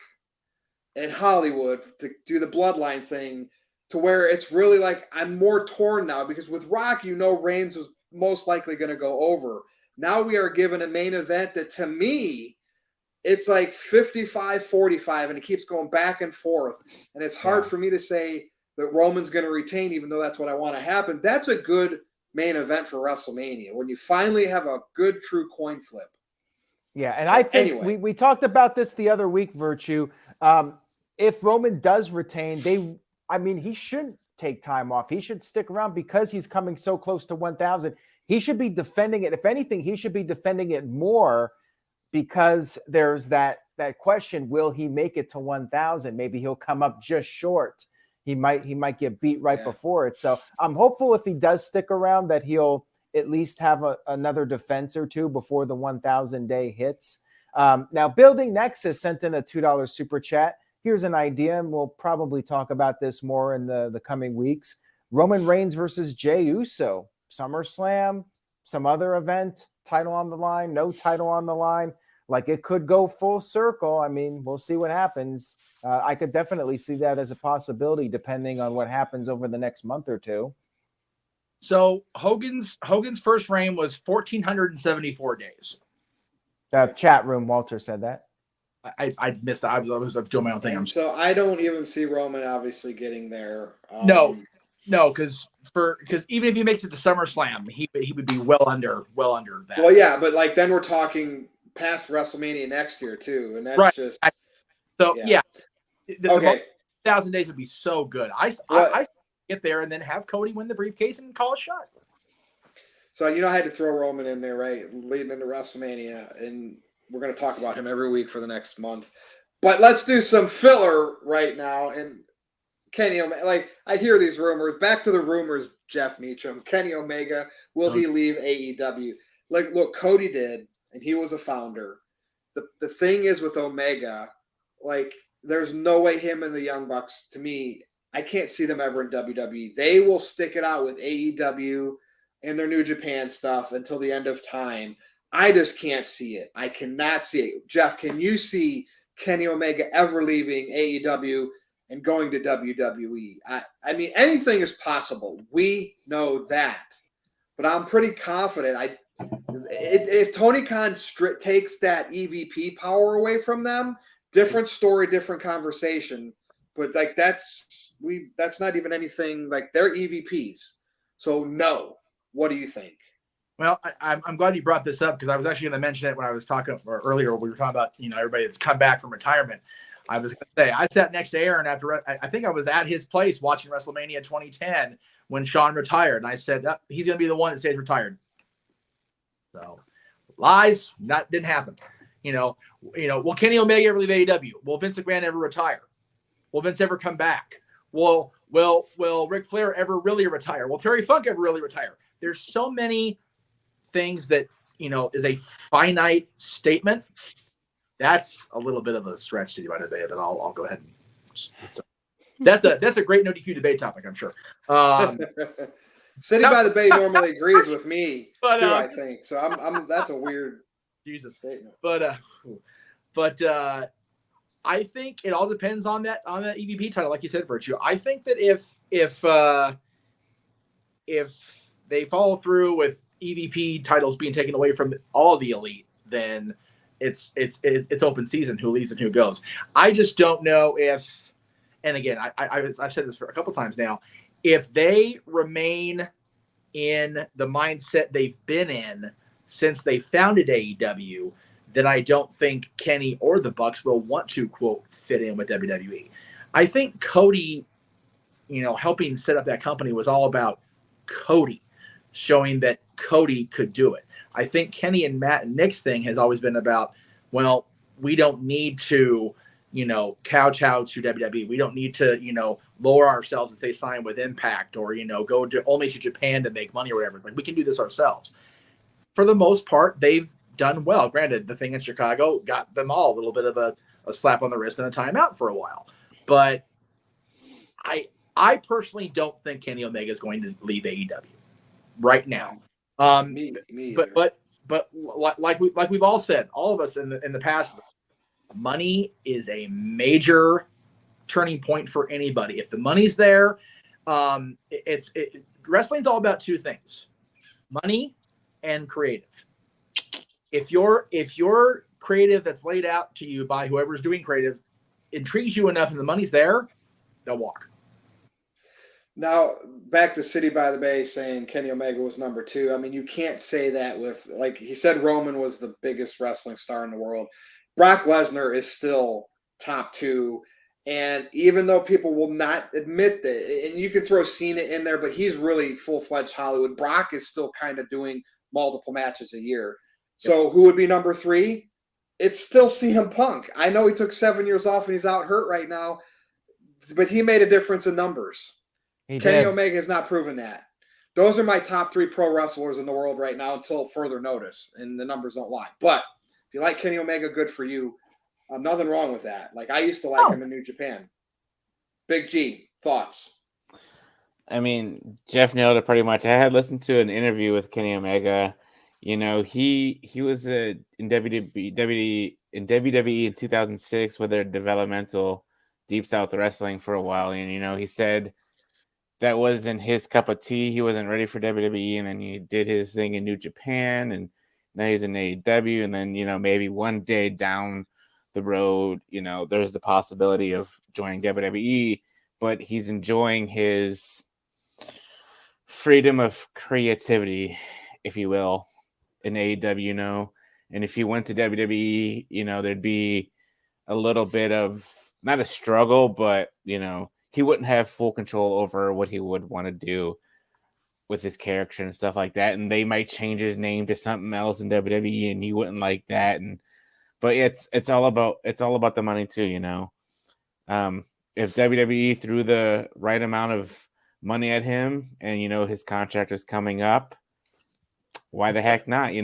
in Hollywood to do the bloodline thing, to where it's really like I'm more torn now, because with Rock, Reigns was most likely going to go over. Now we are given a main event that, to me, it's like 55-45, and it keeps going back and forth. And it's hard for me to say that Roman's going to retain, even though that's what I want to happen. That's a good main event for WrestleMania, when you finally have a good, true coin flip. Yeah, and I think anyway, we talked about this the other week, Virtue. If Roman does retain, he shouldn't take time off. He should stick around because he's coming so close to 1,000. He should be defending it. If anything, he should be defending it more, because there's that question: will he make it to 1,000? Maybe he'll come up just short. He might get beat right before it. So I'm hopeful if he does stick around that he'll at least have another defense or two before the 1,000 day hits. Now, Building Nexus sent in a $2 super chat. Here's an idea, and we'll probably talk about this more in the coming weeks. Roman Reigns versus Jey Uso, SummerSlam, some other event, title on the line, no title on the line. Like, it could go full circle. I mean, we'll see what happens. I could definitely see that as a possibility, depending on what happens over the next month or two. So Hogan's first reign was 1,474 days. Chat room, Walter said that. I missed that. I was doing my own thing. So I don't even see Roman obviously getting there. No, because even if he makes it to SummerSlam, he would be well under that. Well, yeah, but like then we're talking past WrestleMania next year too, and that's right. just okay. The 1,000 days would be so good. I get there and then have Cody win the briefcase and call a shot. So I had to throw Roman in there, right, leading into WrestleMania, and we're going to talk about him every week for the next month. But let's do some filler right now. And Kenny Omega, like, I hear these rumors. Back to the rumors, Jeff Meacham. Kenny Omega, will he leave AEW? Like, look, Cody did, and he was a founder. The thing is with Omega, like, there's no way him and the Young Bucks, to me, I can't see them ever in WWE. They will stick it out with AEW and their New Japan stuff until the end of time. I just can't see it. I cannot see it. Jeff, can you see Kenny Omega ever leaving AEW and going to WWE? I mean, anything is possible. We know that. But I'm pretty confident. If Tony Khan takes that EVP power away from them, different story, different conversation. But like that's not even anything. Like, they're EVPs. So no. What do you think? Well, I'm glad you brought this up, because I was actually going to mention it when I was talking earlier. We were talking about everybody that's come back from retirement. I was going to say I sat next to Aaron after I think I was at his place watching WrestleMania 2010 when Shawn retired, and I said he's going to be the one that stays retired. So lies, didn't happen. Will Kenny Omega ever leave AEW? Will Vince McMahon ever retire? Will Vince ever come back? Will Ric Flair ever really retire? Will Terry Funk ever really retire? There's so many things that is a finite statement. That's a little bit of a stretch to do by today, but I'll go ahead and that's a great NoDQ debate topic, I'm sure. City by the Bay normally agrees with me too, I think. So I'm that's a weird statement. But I think it all depends on that EVP title, like you said, Virtue. I think that if they follow through with EVP titles being taken away from all the elite, then it's open season, who leaves and who goes. I just don't know if, and again, I've said this for a couple times now, if they remain in the mindset they've been in since they founded AEW, then I don't think Kenny or the Bucks will want to, quote, fit in with WWE. I think Cody, helping set up that company was all about Cody, showing that Cody could do it. I think Kenny and Matt and Nick's thing has always been about, well, we don't need to, kowtow to WWE. We don't need to, lower ourselves and say sign with Impact or, go only to Japan to make money or whatever. It's like, we can do this ourselves. For the most part, they've done well. Granted, the thing in Chicago got them all a little bit of a slap on the wrist and a timeout for a while. But I personally don't think Kenny Omega is going to leave AEW right now. Me but like we've all said, all of us in the past, money is a major turning point for anybody. If the money's there, wrestling's all about two things: money and creative. If your creative that's laid out to you by whoever's doing creative intrigues you enough and the money's there, they'll walk. Now, back to City by the Bay saying Kenny Omega was number 2. I mean, you can't say that with, like he said, Roman was the biggest wrestling star in the world. Brock Lesnar is still top 2. And even though people will not admit that, and you can throw Cena in there, but he's really full-fledged Hollywood. Brock is still kind of doing multiple matches a year. So who would be number 3? It's still CM Punk. I know he took 7 years off and he's out hurt right now, but he made a difference in numbers. Kenny Omega has not proven that. Those are my top 3 pro wrestlers in the world right now until further notice, and the numbers don't lie. But if you like Kenny Omega, good for you. Nothing wrong with that. Like, I used to like him in New Japan. Big G, thoughts? I mean, Jeff nailed it pretty much. I had listened to an interview with Kenny Omega. He was in WWE in 2006 with their developmental Deep South Wrestling for a while, and he said that wasn't his cup of tea. He wasn't ready for WWE, and then he did his thing in New Japan, and now he's in AEW, and then maybe one day down the road, there's the possibility of joining WWE, but he's enjoying his freedom of creativity, if you will, in AEW, and if he went to WWE, there'd be a little bit of, not a struggle, but, he wouldn't have full control over what he would want to do with his character and stuff like that. And they might change his name to something else in WWE and he wouldn't like that. But it's all about the money too, if WWE threw the right amount of money at him and, his contract is coming up, why the heck not? You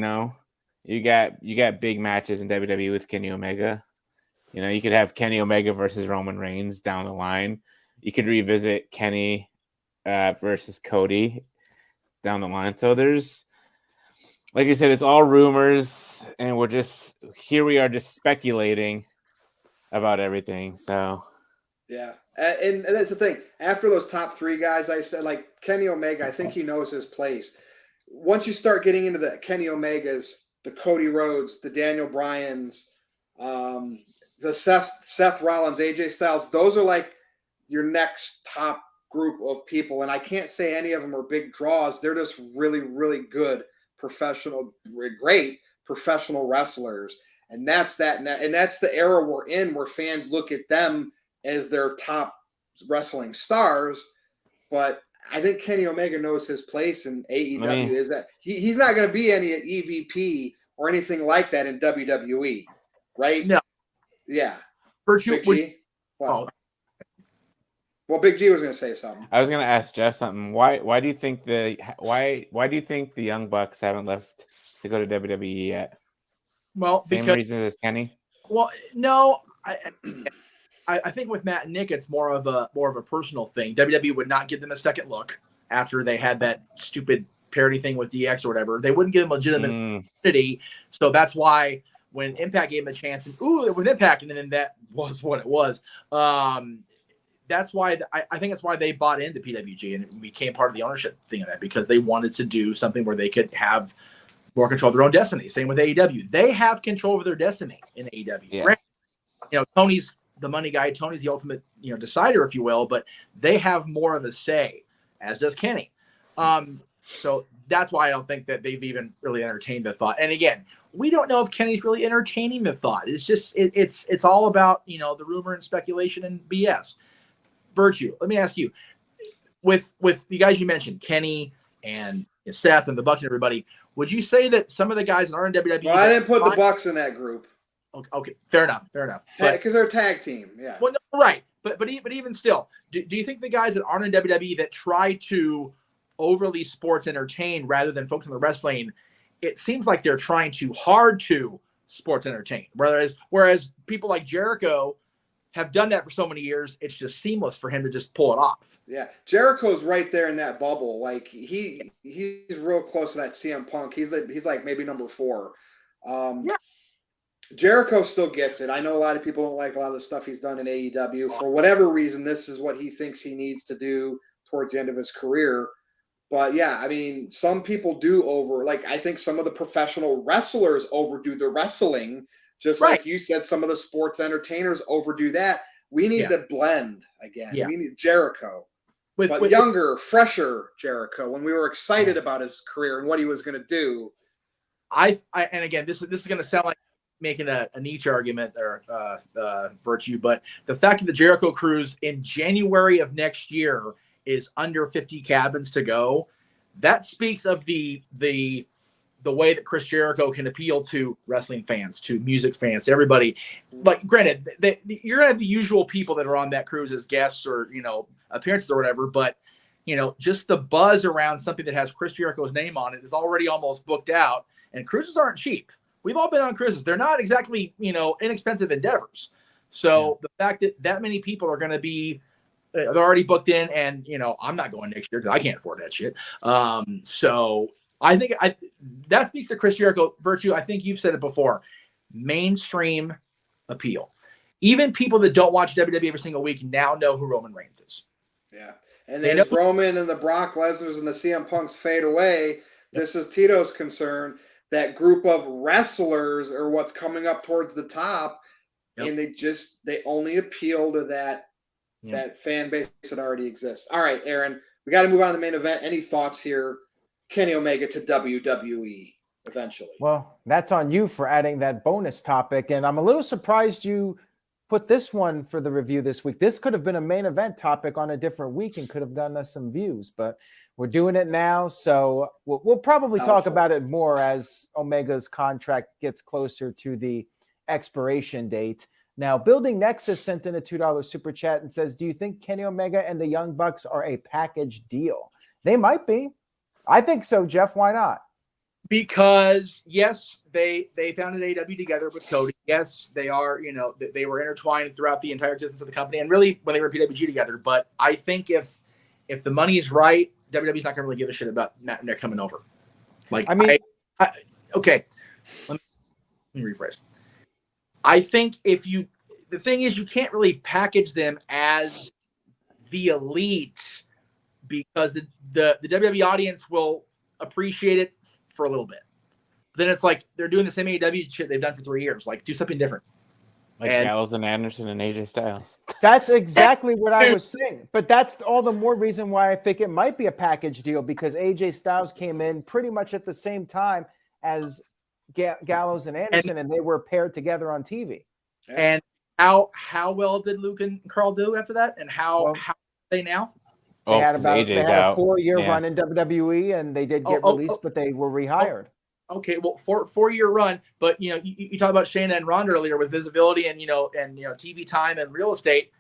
got big matches in WWE with Kenny Omega. You could have Kenny Omega versus Roman Reigns down the line. You could revisit Kenny versus Cody down the line. So there's, like you said, it's all rumors, and we are just speculating about everything. So yeah, and that's the thing. After those top 3 guys, I said, like Kenny Omega, I think he knows his place. Once you start getting into the Kenny Omegas, the Cody Rhodes, the Daniel Bryans, the Seth Rollins, AJ Styles, those are like your next top group of people. And I can't say any of them are big draws. They're just really, really good great professional wrestlers. And that's that. And that's the era we're in, where fans look at them as their top wrestling stars. But I think Kenny Omega knows his place in AEW. Is that he's not going to be any EVP or anything like that in WWE, right? No. Yeah. Big G? Well, Big G was going to say something. I was going to ask Jeff something. Why do you think the Young Bucks haven't left to go to WWE yet? Well, same reason as Kenny. Well, no, I think with Matt and Nick, it's more of a personal thing. WWE would not give them a second look after they had that stupid parody thing with DX or whatever. They wouldn't give them legitimate opportunity. So that's why when Impact gave him a chance, and with Impact, and then that was what it was. That's why I think that's why they bought into PWG and became part of the ownership thing of that, because they wanted to do something where they could have more control of their own destiny. Same with AEW. They have control over their destiny in AEW. Yeah. Tony's the money guy. Tony's the ultimate, decider, if you will, but they have more of a say, as does Kenny. So that's why I don't think that they've even really entertained the thought. And again, we don't know if Kenny's really entertaining the thought. It's just, it's all about, the rumor and speculation and BS. Virtue, let me ask you, with the guys you mentioned, Kenny and Seth and the Bucks and everybody, would you say that some of the guys that are in WWE? Well, I didn't put the Bucks in that group. Okay, fair enough. Because they're a tag team, yeah. Well, no, right, but even still, do you think the guys that aren't in WWE that try to overly sports entertain rather than focus on the wrestling, it seems like they're trying too hard to sports entertain. Whereas people like Jericho have done that for so many years, it's just seamless for him to just pull it off. Yeah, Jericho's right there in that bubble. Like he's real close to that CM Punk. He's like maybe number 4. Yeah. Jericho still gets it. I know a lot of people don't like a lot of the stuff he's done in AEW. For whatever reason, this is what he thinks he needs to do towards the end of his career. But yeah, I mean, some people do I think some of the professional wrestlers overdo the wrestling, just like you said, some of the sports entertainers overdo that. We need to blend again. Yeah. We need Jericho. But younger, fresher Jericho, when we were excited about his career and what he was going to do. And again, this is going to sound like making a niche argument or Virtue, but the fact that the Jericho Cruise in January of next year is under 50 cabins to go, that speaks of the way that Chris Jericho can appeal to wrestling fans, to music fans, to everybody. Like, granted, you're gonna have the usual people that are on that cruise as guests or appearances or whatever, but just the buzz around something that has Chris Jericho's name on it is already almost booked out. And cruises aren't cheap. We've all been on cruises. They're not exactly, inexpensive endeavors. So the fact that many people are going to be, they're already booked in, and, I'm not going next year because I can't afford that shit. So I think that speaks to Chris Jericho. Virtue, I think you've said it before, mainstream appeal. Even people that don't watch WWE every single week now know who Roman Reigns is. Yeah. And as Roman and the Brock Lesnar's and the CM Punks fade away, this is Tito's concern. That group of wrestlers are what's coming up towards the top, and they only appeal to that fan base that already exists. All right, Aaron, we got to move on to the main event. Any thoughts here? Kenny Omega to WWE eventually. Well, that's on you for adding that bonus topic, and I'm a little surprised you put this one for the review this week. This could have been a main event topic on a different week and could have done us some views, but we're doing it now. So we'll probably talk about it more as Omega's contract gets closer to the expiration date. Now, Building Nexus sent in a $2 super chat and says, do you think Kenny Omega and the Young Bucks are a package deal? They might be. I think so, Jeff. Why not? Because yes, they founded AEW together with Cody. Yes, they are, they were intertwined throughout the entire existence of the company and really when they were PWG together. But I think if the money is right, WWE's not going to really give a shit about Matt and Nick coming over. Okay, let me rephrase. I think the thing is you can't really package them as the elite because the WWE audience will appreciate it for a little bit. Then it's like they're doing the same AEW shit they've done for 3 years. Like, do something different. Like Gallows and Anderson and AJ Styles. That's exactly what I was saying. But that's all the more reason why I think it might be a package deal, because AJ Styles came in pretty much at the same time as Gallows and Anderson, and they were paired together on TV. And how well did Luke and Carl do after that? And how are they now? They had a 4-year run in WWE, and they did get released, but they were rehired. Okay, well, 4-year run, but you talk about Shayna and Ronda earlier with visibility and TV time and real estate.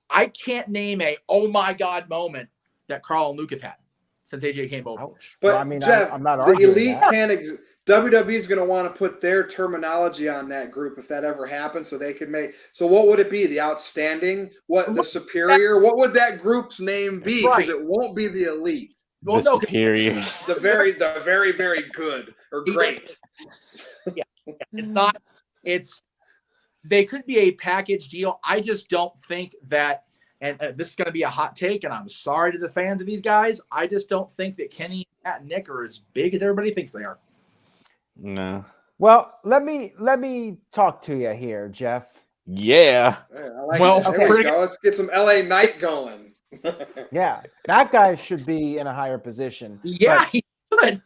I can't name a oh my god moment that Carl and Luke have had since AJ came over. But well, I mean, Jeff, I'm not arguing the elite can't. WWE is going to want to put their terminology on that group if that ever happens, so they can make. So what would it be? The outstanding? What the superior? What would that group's name be? Because it won't be the elite. The superiors. The very, very good or great. Yeah, it's not. They could be a package deal. I just don't think that. And this is going to be a hot take, and I'm sorry to the fans of these guys. I just don't think that Kenny and Nick are as big as everybody thinks they are. No. Well, let me talk to you here, Jeff. Yeah. There we go. Let's get some LA Knight going. Yeah, that guy should be in a higher position. Yeah, he should.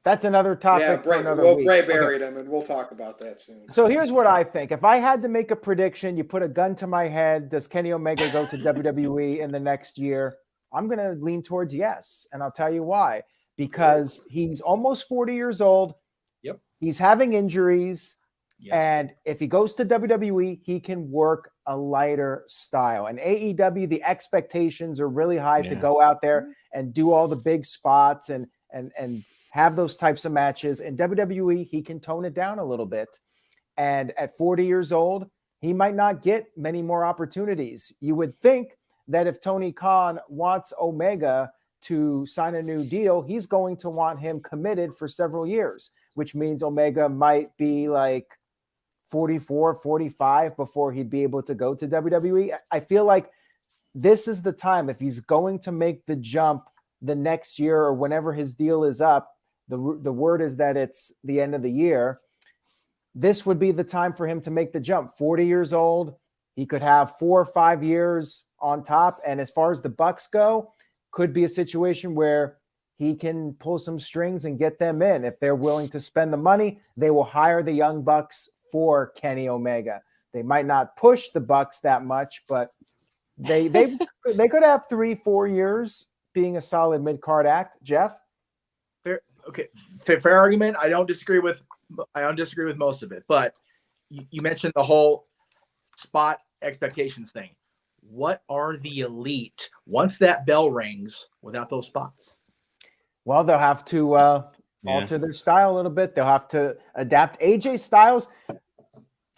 That's another topic Yeah, for Bray, another well, week. Bray Okay. buried him, and we'll talk about that soon. So here's what I think. If I had to make a prediction, you put a gun to my head, does Kenny Omega go to WWE in the next year? I'm going to lean towards yes. And I'll tell you why. Because he's almost 40 years old. Yep. He's having injuries. Yes. And if he goes to WWE, he can work a lighter style. And AEW, the expectations are really high to go out there and do all the big spots and have those types of matches. In WWE, he can tone it down a little bit. And at 40 years old, he might not get many more opportunities. You would think that if Tony Khan wants Omega to sign a new deal, he's going to want him committed for several years, which means Omega might be like 44, 45 before he'd be able to go to WWE. I feel like this is the time, if he's going to make the jump the next year or whenever his deal is up, the word is that it's the end of the year. This would be the time for him to make the jump. 40 years old, he could have 4 or 5 years on top. And as far as the Bucks go, could be a situation where he can pull some strings and get them in. If they're willing to spend the money, they will hire the Young Bucks for Kenny Omega. They might not push the Bucks that much, but they could have 3-4 years being a solid mid-card act. Jeff? Fair argument. I don't disagree with most of it, but you mentioned the whole spot expectations thing. What are the Elite once that bell rings without those spots? Well, they'll have to alter their style a little bit. They'll have to adapt. AJ Styles,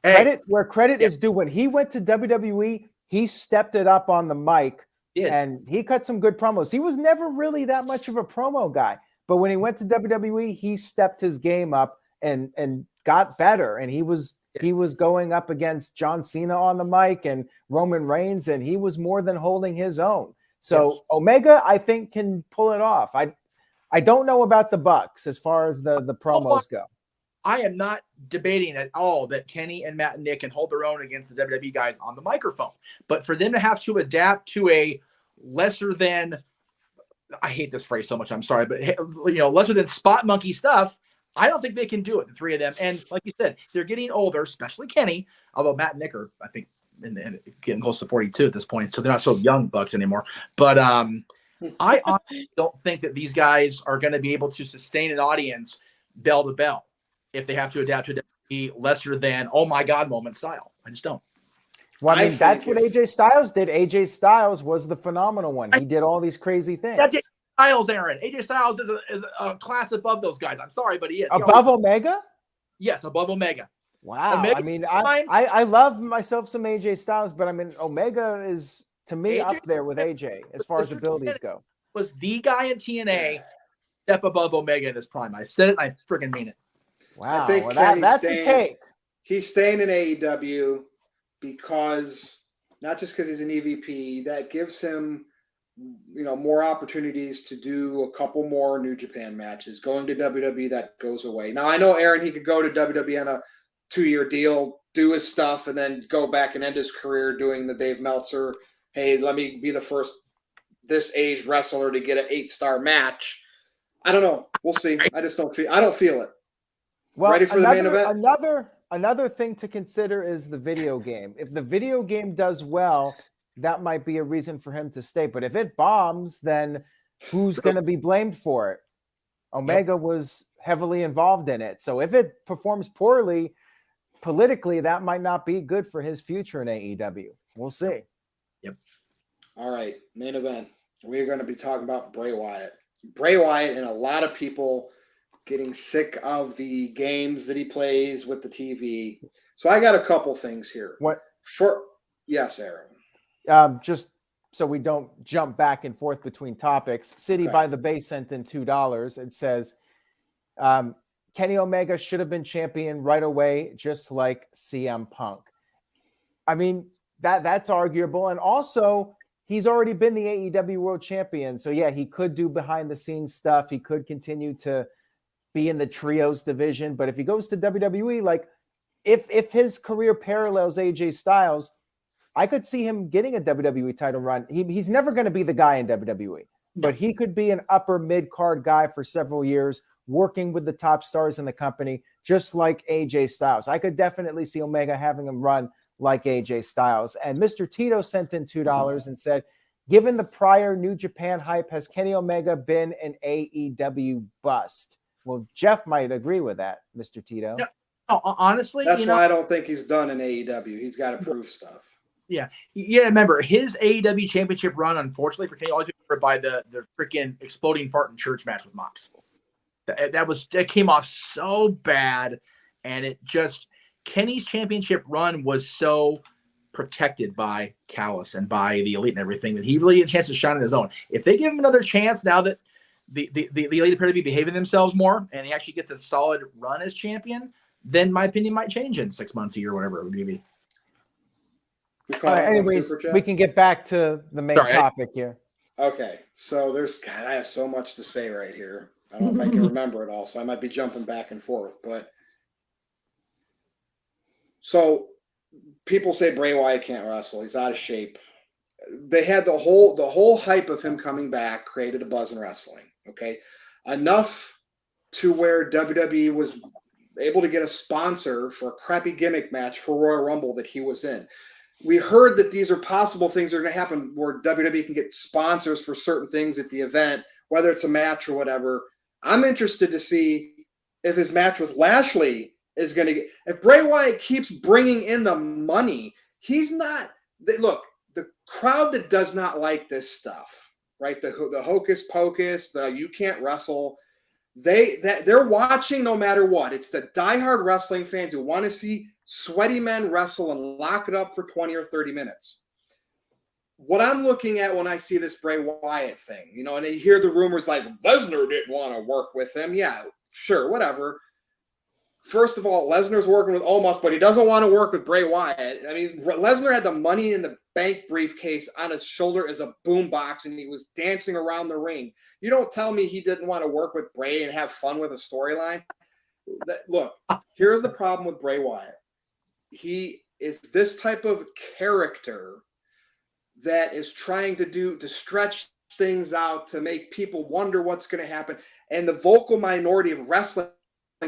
credit where credit is due. When he went to WWE, he stepped it up on the mic and he cut some good promos. He was never really that much of a promo guy. But when he went to WWE, he stepped his game up and got better. And he was going up against John Cena on the mic and Roman Reigns, and he was more than holding his own. So Omega, I think, can pull it off. I don't know about the Bucks as far as the promos go. I am not debating at all that Kenny and Matt and Nick can hold their own against the WWE guys on the microphone. But for them to have to adapt to a lesser than, I hate this phrase so much, I'm sorry, but lesser than spot monkey stuff, I don't think they can do it, the three of them. And like you said, they're getting older, especially Kenny, although Matt and Nick are, I think, getting close to 42 at this point, so they're not so young Bucks anymore. But I honestly don't think that these guys are going to be able to sustain an audience bell to bell if they have to adapt to a lesser than, oh my God moment style. I just don't. Well, I mean, that's what AJ Styles did. AJ Styles was the phenomenal one. He did all these crazy things. That's AJ Styles, Aaron. AJ Styles is a class above those guys. I'm sorry, but he is. Above Omega? Yes, above Omega. Wow. Omega, I mean, I love myself some AJ Styles, but I mean, Omega is, to me, up there with AJ as far as abilities go. Was the guy in TNA step above Omega in his prime. I said it, and I freaking mean it. Wow. I think that's a take. He's staying in AEW because, not just because he's an EVP, that gives him, more opportunities to do a couple more New Japan matches. Going to WWE, that goes away. Now, I know, Aaron, he could go to WWE on a 2-year deal, do his stuff, and then go back and end his career doing the Dave Meltzer, hey, let me be the first this age wrestler to get an 8-star match. I don't know. We'll see. I don't feel it. Well, ready for the main event? Another thing to consider is the video game. If the video game does well, that might be a reason for him to stay. But if it bombs, then who's going to be blamed for it? Omega was heavily involved in it. So if it performs poorly politically, that might not be good for his future in AEW. We'll see. Yep. All right, main event. We're going to be talking about Bray Wyatt. Bray Wyatt and a lot of people getting sick of the games that he plays with the TV. So I got a couple things here. Yes, Aaron. Just so we don't jump back and forth between topics. City by the Bay sent in $2. It says, Kenny Omega should have been champion right away, just like CM Punk. I mean, that's arguable. And also, he's already been the AEW World Champion. So, yeah, he could do behind-the-scenes stuff. He could continue to be in the trios division. But if he goes to WWE, like, if his career parallels AJ Styles, I could see him getting a WWE title run. He's never going to be the guy in WWE, but he could be an upper mid-card guy for several years working with the top stars in the company, just like AJ Styles. I could definitely see Omega having him run like AJ Styles. And Mr. Tito sent in $2 and said, given the prior New Japan hype, has Kenny Omega been an AEW bust? Well, Jeff might agree with that, Mr. Tito. No, honestly, that's why I don't think he's done in AEW. He's got to prove stuff. Yeah. Remember his AEW championship run, unfortunately for Kenny, always remembered by the freaking exploding fart in church match with Mox. That came off so bad, and it just Kenny's championship run was so protected by Callis and by the Elite and everything that he really had a chance to shine on his own. If they give him another chance now that the Elite appear to be behaving themselves more, and he actually gets a solid run as champion, then my opinion might change in 6 months, a year, whatever it would be. Anyways, we can get back to the main topic here. Okay, so I have so much to say right here. I don't know if I can remember it all, so I might be jumping back and forth. But so people say Bray Wyatt can't wrestle; he's out of shape. They had the whole hype of him coming back created a buzz in wrestling. Okay, enough to where WWE was able to get a sponsor for a crappy gimmick match for Royal Rumble that he was in. We heard that these are possible things that are going to happen where WWE can get sponsors for certain things at the event, whether it's a match or whatever. I'm interested to see if his match with Lashley is going to get – if Bray Wyatt keeps bringing in the money, he's not – look, the crowd that does not like this stuff, right, the hocus pocus, the you can't wrestle, they're watching no matter what. It's the diehard wrestling fans who want to see sweaty men wrestle and lock it up for 20 or 30 minutes. What I'm looking at when I see this Bray Wyatt thing, and you hear the rumors like Lesnar didn't want to work with him. Yeah, sure, whatever. First of all, Lesnar's working with Omos, but he doesn't want to work with Bray Wyatt. I mean, Lesnar had the Money in the Bank briefcase on his shoulder as a boombox, and he was dancing around the ring. You don't tell me he didn't want to work with Bray and have fun with a storyline. Look, here's the problem with Bray Wyatt. He is this type of character that is trying to stretch things out to make people wonder what's going to happen. And the vocal minority of wrestling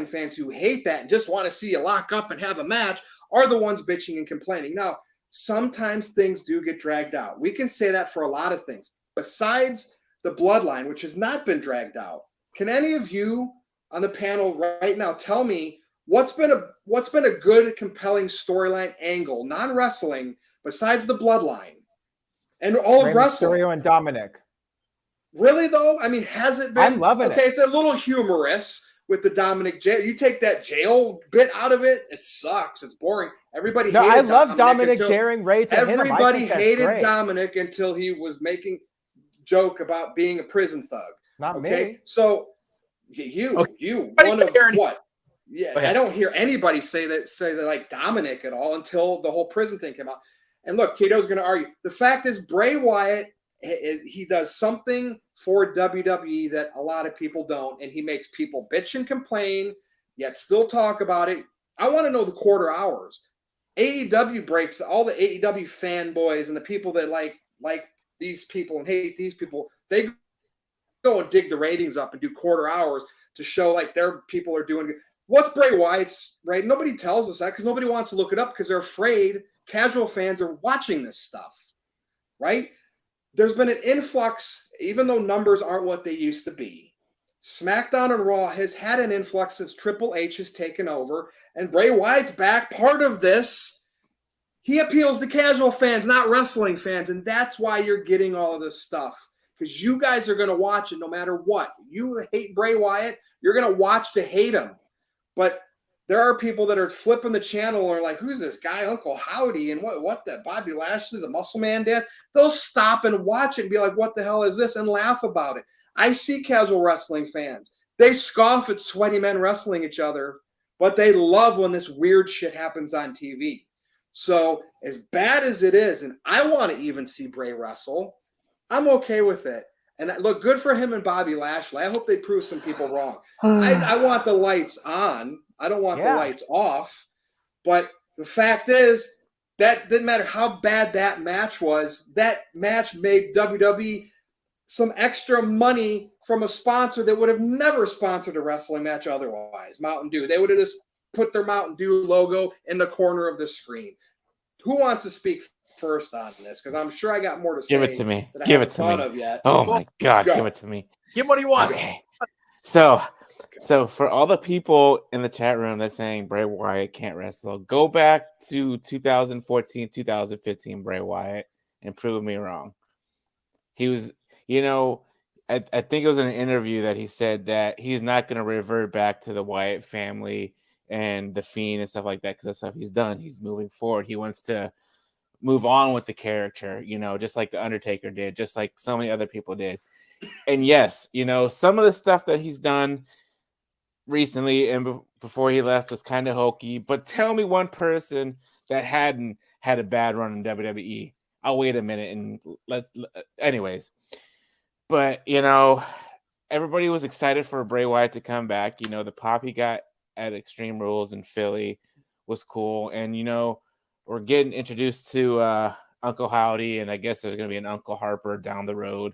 fans who hate that and just want to see you lock up and have a match are the ones bitching and complaining. Now, sometimes things do get dragged out. We can say that for a lot of things. Besides the bloodline, which has not been dragged out, can any of you on the panel right now tell me what's been a good, compelling storyline angle, non-wrestling, besides the bloodline and all of wrestling? Mysterio and Dominic. Really, though? I mean, has it been? I'm loving it. Okay, it's a little humorous with the Dominic jail. You take that jail bit out of it, it sucks. It's boring. Everybody hated I love Dominic daring Ray to hit him. Everybody hated Dominic until he was making joke about being a prison thug. Not me. So you one of what? Yeah, I don't hear anybody say that like Dominic at all until the whole prison thing came out. And look, Tito's going to argue. The fact is, Bray Wyatt, he does something for WWE that a lot of people don't, and he makes people bitch and complain, yet still talk about it. I want to know the quarter hours. AEW breaks, all the AEW fanboys and the people that like these people and hate these people, they go and dig the ratings up and do quarter hours to show like their people are doing good. What's Bray Wyatt's, right? Nobody tells us that because nobody wants to look it up because they're afraid casual fans are watching this stuff, right? There's been an influx, even though numbers aren't what they used to be. SmackDown and Raw has had an influx since Triple H has taken over, and Bray Wyatt's back. Part of this, he appeals to casual fans, not wrestling fans, and that's why you're getting all of this stuff, because you guys are going to watch it no matter what. You hate Bray Wyatt, you're going to watch to hate him. But there are people that are flipping the channel and are like, who's this guy, Uncle Howdy, and what that Bobby Lashley, the Muscle Man death? They'll stop and watch it and be like, what the hell is this? And laugh about it. I see casual wrestling fans. They scoff at sweaty men wrestling each other, but they love when this weird shit happens on TV. So as bad as it is, and I want to even see Bray wrestle, I'm okay with it. And look, good for him and Bobby Lashley. I hope they prove some people wrong. I want the lights on. I don't want the lights off. But the fact is, that didn't matter how bad that match was. That match made WWE some extra money from a sponsor that would have never sponsored a wrestling match otherwise. Mountain Dew. They would have just put their Mountain Dew logo in the corner of the screen. Who wants to speak first on this? Because I'm sure I got more to say. Give it to me. That I Give it haven't to thought me. of yet. Oh my God, Go. give it to me. Give him what he wants. Okay. So for all the people in the chat room that's saying Bray Wyatt can't wrestle, go back to 2014, 2015 Bray Wyatt and prove me wrong. He was, I think it was in an interview that he said that he's not going to revert back to the Wyatt family and the Fiend and stuff like that because that's stuff he's done. He's moving forward. He wants to move on with the character, just like the Undertaker did, just like so many other people did. And yes, some of the stuff that he's done recently and before he left was kind of hokey, but tell me one person that hadn't had a bad run in WWE. I'll wait a minute and anyways. But, everybody was excited for Bray Wyatt to come back. The pop he got at Extreme Rules in Philly was cool. And, we're getting introduced to Uncle Howdy, and I guess there's going to be an Uncle Harper down the road.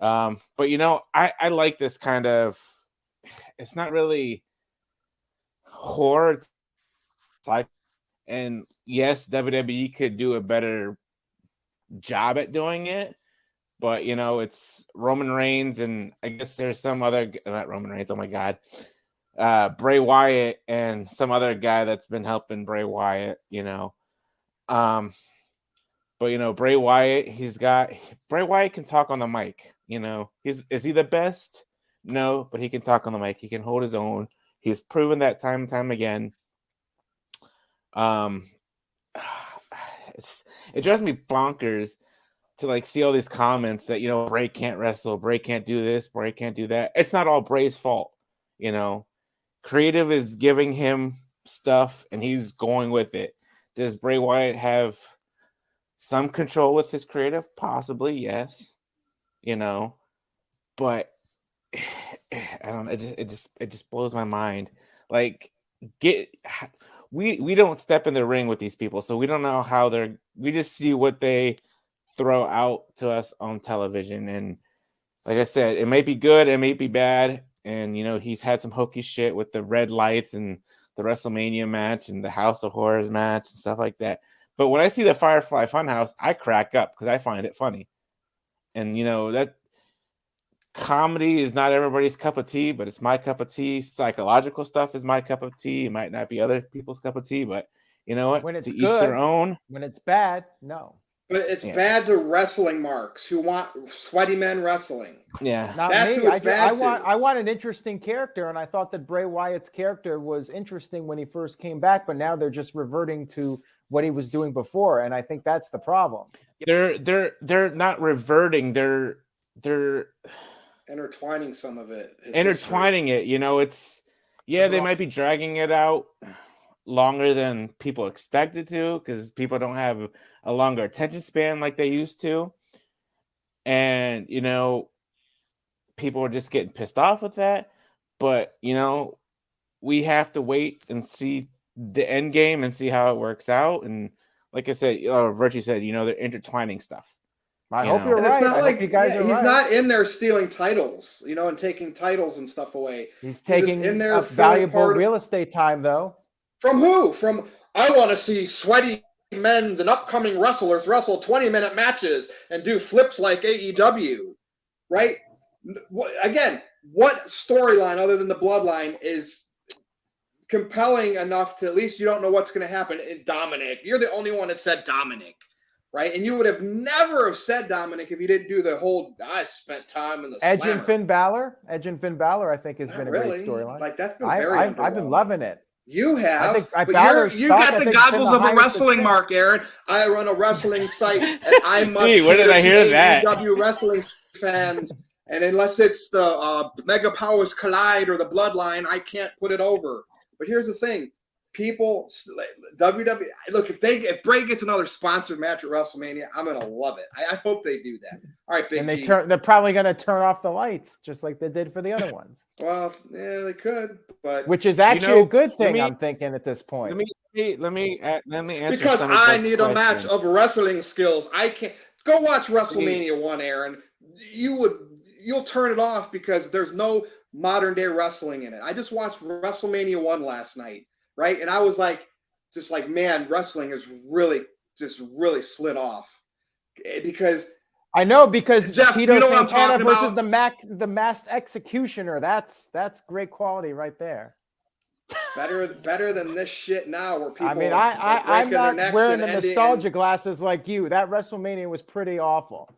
But, I like this kind of, it's not really horror. It's like, and yes, WWE could do a better job at doing it. But, it's Roman Reigns, and I guess there's some other, not Roman Reigns, oh my God, Bray Wyatt and some other guy that's been helping Bray Wyatt, But, Bray Wyatt, Bray Wyatt can talk on the mic, Is he the best? No, but he can talk on the mic. He can hold his own. He's proven that time and time again. It drives me bonkers to see all these comments that Bray can't wrestle, Bray can't do this, Bray can't do that. It's not all Bray's fault, Creative is giving him stuff and he's going with it. Does Bray Wyatt have some control with his creative? Possibly, yes. But I don't know. It just blows my mind. We don't step in the ring with these people, so we don't know how we just see what they throw out to us on television. And like I said, it may be good, it may be bad. And he's had some hokey shit with the red lights and the WrestleMania match and the House of Horrors match and stuff like that. But when I see the Firefly Funhouse, I crack up because I find it funny. And that comedy is not everybody's cup of tea, but it's my cup of tea. Psychological stuff is my cup of tea. It might not be other people's cup of tea, but you know what? When it's to good, each their own. When it's bad, no. But it's bad to wrestling marks who want sweaty men wrestling. Yeah. Not That's me. who it's bad to. I want an interesting character, and I thought that Bray Wyatt's character was interesting when he first came back, but now they're just reverting to what he was doing before, and I think that's the problem. They're not reverting. They're intertwining some of it. Intertwining it. It's they might be dragging it out longer than people expected to because people don't have a longer attention span like they used to. And, people are just getting pissed off with that. But, we have to wait and see the end game and see how it works out. And like I said, Virtue said, they're intertwining stuff. I hope you're and right. It's not I like hope you guys are he's right. not in there stealing titles, and taking titles and stuff away. He's taking in there up valuable real estate time, though. From who? I want to see sweaty men and upcoming wrestlers wrestle 20-minute matches and do flips like AEW, right? Again, what storyline other than the bloodline is compelling enough to at least you don't know what's going to happen? Dominic, you're the only one that said Dominic, right? And you would have never have said Dominic if you didn't do the whole I spent time in the Edge slammer. and Finn Balor, I think has Not been a really. great storyline. That's been very I've been loving it. You have. I think but you got the goggles of a wrestling mark, Aaron. I run a wrestling site, and I must. Gee, where did I hear that? AEW wrestling fans, and unless it's the Mega Powers Collide or the Bloodline, I can't put it over. But here's the thing: people, WWE. Look, if Bray gets another sponsored match at WrestleMania, I'm gonna love it. I hope they do that. All right, Big G. They're probably gonna turn off the lights just like they did for the other ones. Well, yeah, they could, but which is actually a good thing. I'm thinking at this point. Let me answer because I need a match of wrestling skills. I can't go watch WrestleMania 1, Aaron. you'll turn it off because there's no modern day wrestling in it. I just watched WrestleMania 1 last night, right? And I was like, man, wrestling is really slid off because I know, because Jeff, Tito you know what I'm Santana talking versus about? the masked executioner. That's great quality right there. Better than this shit now where people I mean, are I'm breaking their not necks wearing and the nostalgia glasses like you. That WrestleMania was pretty awful.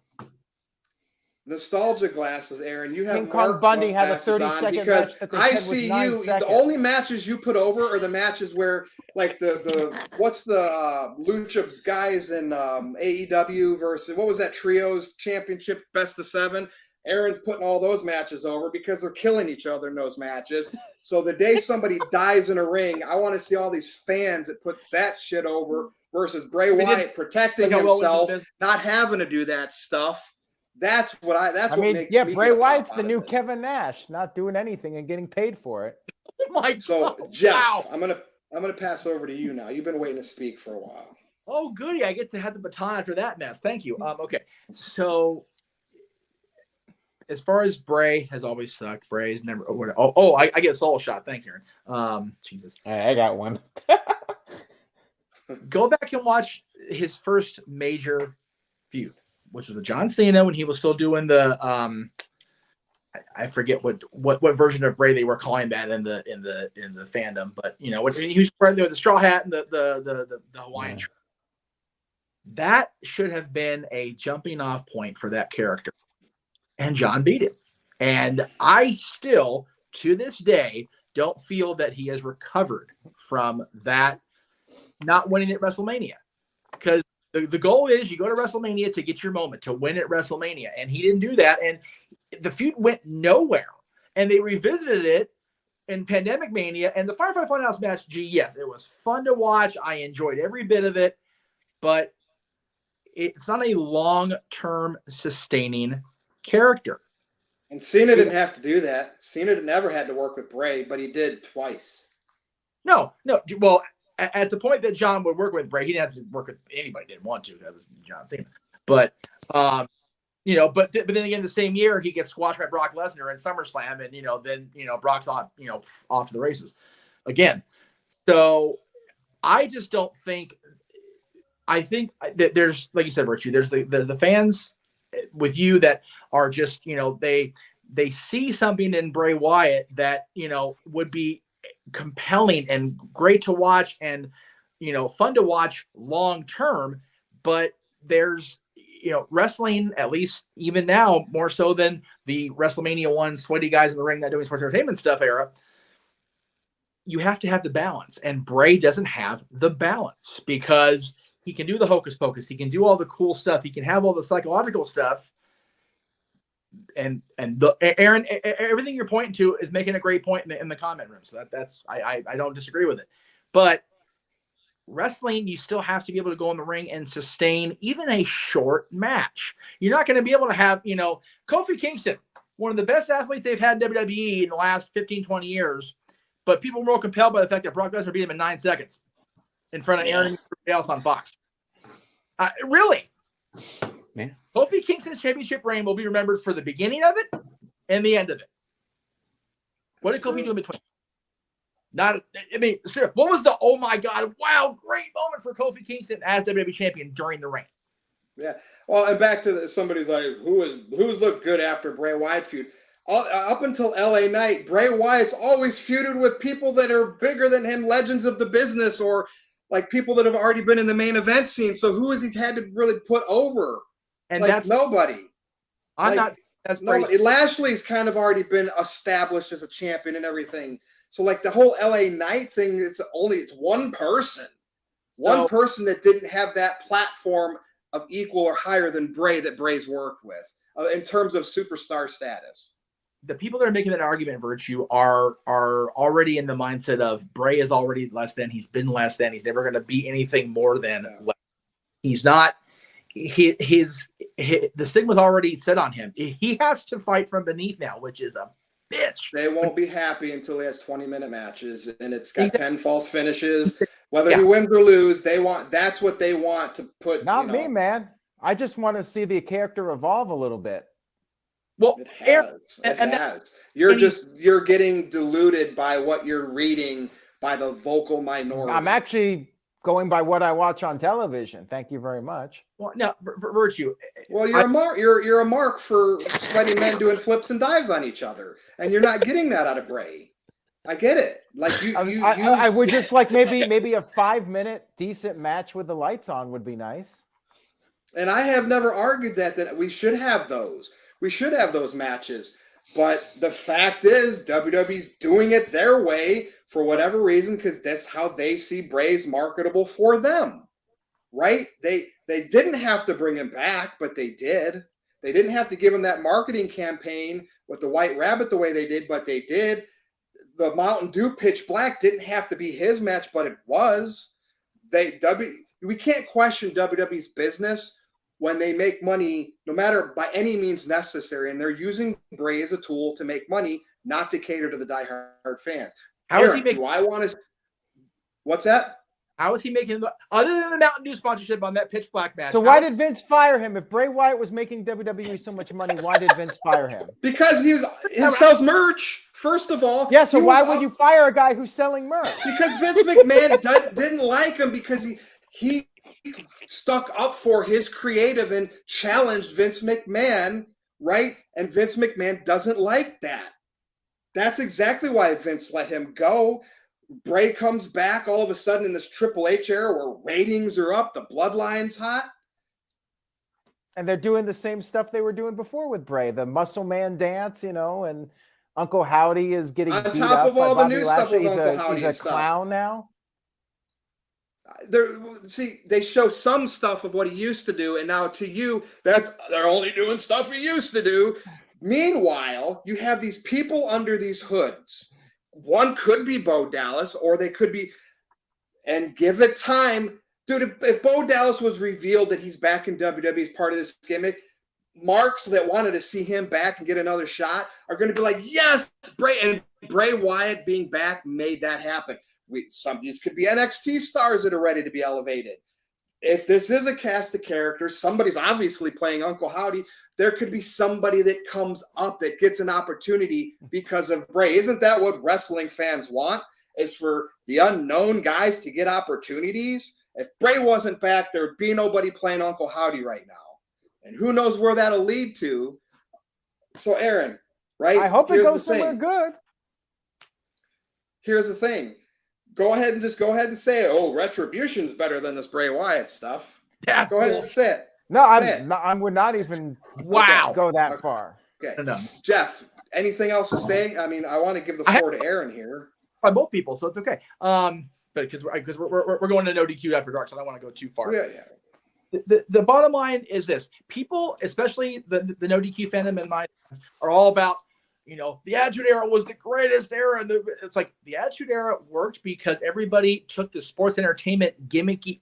Nostalgia glasses, Aaron. You have King Kong Mark Bundy had a glasses on 30-second because match that they I said was see 9 you. seconds. The only matches you put over are the matches where, like the what's the Lucha guys in AEW versus what was that trios championship best of 7? Aaron's putting all those matches over because they're killing each other in those matches. So the day somebody dies in a ring, I want to see all these fans that put that shit over versus Bray Wyatt protecting himself, not having to do that stuff. That's what makes me Bray Wyatt's get a pop the out new of this. Kevin Nash, not doing anything and getting paid for it. Oh my So God. Jeff, Wow. I'm gonna pass over to you now. You've been waiting to speak for a while. Oh, goody. I get to have the baton after that mess. Thank you. Okay. So as far as Bray has always sucked, Bray's never. I get a solo shot. Thanks, Aaron. Jesus. I got one. Go back and watch his first major feud, which was with John Cena when he was still doing the I forget what version of Bray they were calling that in the fandom, but you know when he was wearing the straw hat and the Hawaiian shirt. That should have been a jumping off point for that character. And John beat him. And I still, to this day, don't feel that he has recovered from that not winning at WrestleMania. Because the goal is you go to WrestleMania to get your moment, to win at WrestleMania. And he didn't do that. And the feud went nowhere. And they revisited it in Pandemic Mania. And the Firefly Funhouse match, yes, it was fun to watch. I enjoyed every bit of it. But it's not a long-term sustaining character. And Cena didn't have to do that. Cena never had to work with Bray, but he did twice. No. Well, at the point that John would work with Bray, he didn't have to work with anybody. Didn't want to. That was John Cena. But but then again, the same year he gets squashed by Brock Lesnar in SummerSlam, and then Brock's off to the races again. So I just don't think. I think that there's, like you said, Virtue. There's the fans with you that are just they see something in Bray Wyatt that would be compelling and great to watch and fun to watch long term, but there's wrestling, at least even now more so than the WrestleMania 1 sweaty guys in the ring not doing sports entertainment stuff era. You have to have the balance, and Bray doesn't have the balance because he can do the hocus pocus. He can do all the cool stuff. He can have all the psychological stuff. And Aaron, everything you're pointing to is making a great point in the comment room. So that's I don't disagree with it. But wrestling, you still have to be able to go in the ring and sustain even a short match. You're not going to be able to have, Kofi Kingston, one of the best athletes they've had in WWE in the last 15, 20 years. But people were more compelled by the fact that Brock Lesnar beat him in 9 seconds in front of Aaron and everybody else on Fox. Really? Yeah. Kofi Kingston's championship reign will be remembered for the beginning of it and the end of it. What did Kofi do in between? Sure. What was the oh my God, wow, great moment for Kofi Kingston as WWE champion during the reign? Yeah. Well, and back to somebody's like, who's looked good after Bray Wyatt feud? Up until LA Knight, Bray Wyatt's always feuded with people that are bigger than him, legends of the business, or like people that have already been in the main event scene. So who has he had to really put over? And like, that's nobody. That's nobody. Lashley's kind of already been established as a champion and everything. So like the whole LA Knight thing, it's one person. One person that didn't have that platform of equal or higher than Bray that Bray's worked with in terms of superstar status. The people that are making that argument, Virtue, are already in the mindset of Bray is already less than. He's been less than. He's never going to be anything more than. Less. He's not. His the stigma's already set on him. He has to fight from beneath now, which is a bitch. They won't be happy until he has 20-minute matches and it's got 10 false finishes. Whether he wins or lose, that's what they want to put. Not me, man. I just want to see the character evolve a little bit. Well, It Aaron, has. and It has. You're getting deluded by what you're reading by the vocal minority. I'm actually going by what I watch on television. Thank you very much. well, now for Virtue. Well, you're a mark for sweaty men doing flips and dives on each other, and you're not getting that out of Bray. I get it. Like I would just like maybe a 5-minute decent match with the lights on would be nice. And I have never argued that we should have those. We should have those matches. But the fact is, WWE's doing it their way for whatever reason, because that's how they see Bray's marketable for them. Right? They didn't have to bring him back, but they did. They didn't have to give him that marketing campaign with the White Rabbit the way they did, but they did. The Mountain Dew Pitch Black didn't have to be his match, but it was. We can't question WWE's business when they make money, no matter by any means necessary, and they're using Bray as a tool to make money, not to cater to the diehard fans. How is he making? Do I want to? What's that? How is he making? Other than the Mountain Dew sponsorship on that Pitch Black match. So why did Vince fire him? If Bray Wyatt was making WWE so much money, why did Vince fire him? Because he sells merch. First of all, yeah. So why would you fire a guy who's selling merch? Because Vince McMahon didn't like him because he stuck up for his creative and challenged Vince McMahon, right? And Vince McMahon doesn't like that. That's exactly why Vince let him go. Bray comes back all of a sudden in this Triple H era where ratings are up, the bloodline's hot. And they're doing the same stuff they were doing before with Bray, the Muscle Man dance, and Uncle Howdy is getting on beat top up of all by the Bobby new Lashley. stuff with Uncle Howdy. He's a clown now. They show some stuff of what he used to do, and now to you, they're only doing stuff he used to do. Meanwhile, you have these people under these hoods. One could be Bo Dallas, or they could be, and give it time. Dude, if Bo Dallas was revealed that he's back in WWE as part of this gimmick, marks that wanted to see him back and get another shot are going to be like, yes, Bray. And Bray Wyatt being back made that happen. Some of these could be NXT stars that are ready to be elevated. If this is a cast of characters, somebody's obviously playing Uncle Howdy. There could be somebody that comes up that gets an opportunity because of Bray. Isn't that what wrestling fans want? Is for the unknown guys to get opportunities? If Bray wasn't back, there would be nobody playing Uncle Howdy right now. And who knows where that'll lead to. So, Aaron, right? I hope it goes somewhere good. Here's the thing. Go ahead and say, oh, Retribution's better than this Bray Wyatt stuff. That's go ahead and say it. No, I would not even go that far. Okay. No. Jeff, anything else to say? I mean, I want to give the floor to Aaron here. By both people, so it's okay. But because we're going to NoDQ after dark, so I don't want to go too far. Yeah. The bottom line is this: people, especially the NoDQ fandom and mine, are all about, the Attitude Era was the greatest era. And it's like the Attitude Era worked because everybody took the sports entertainment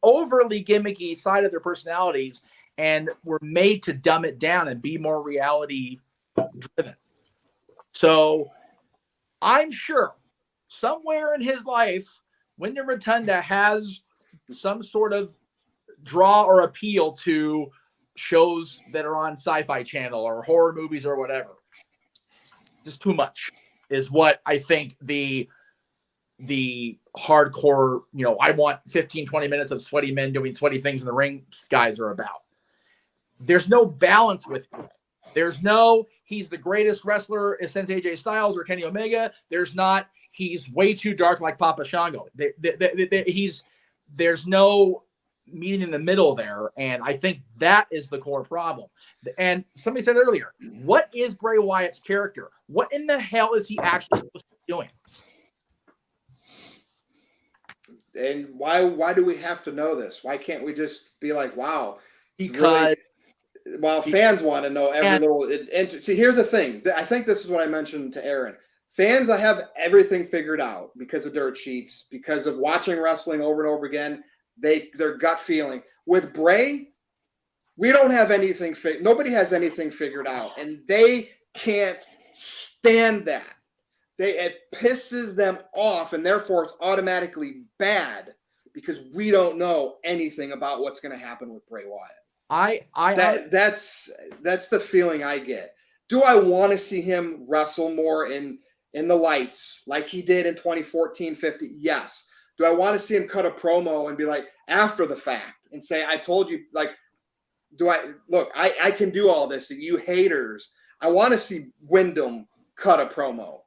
overly gimmicky side of their personalities and were made to dumb it down and be more reality driven. So I'm sure somewhere in his life, Wyndham Rotunda has some sort of draw or appeal to shows that are on Sci-Fi Channel or horror movies or whatever. Just too much is what I think the hardcore, I want 15, 20 minutes of sweaty men doing sweaty things in the ring guys are about. There's no balance with it. There's no, he's the greatest wrestler since AJ Styles or Kenny Omega. There's not, he's way too dark like Papa Shango. There's no meeting in the middle there. And I think that is the core problem. And somebody said earlier, what is Bray Wyatt's character? What in the hell is he actually supposed to be doing? And why do we have to know this? Why can't we just be like, wow? Because fans want to know every little. See, here's the thing. I think this is what I mentioned to Aaron. Fans, I have everything figured out because of dirt sheets, because of watching wrestling over and over again. Their gut feeling. With Bray, we don't have anything. Nobody has anything figured out, and they can't stand that. It pisses them off, and therefore it's automatically bad because we don't know anything about what's going to happen with Bray Wyatt. That's the feeling I get. Do I want to see him wrestle more in the lights like he did in 2014-15? Yes. Do I want to see him cut a promo and be like, after the fact, and say, I told you, like, I can do all this. You haters. I want to see Wyndham cut a promo.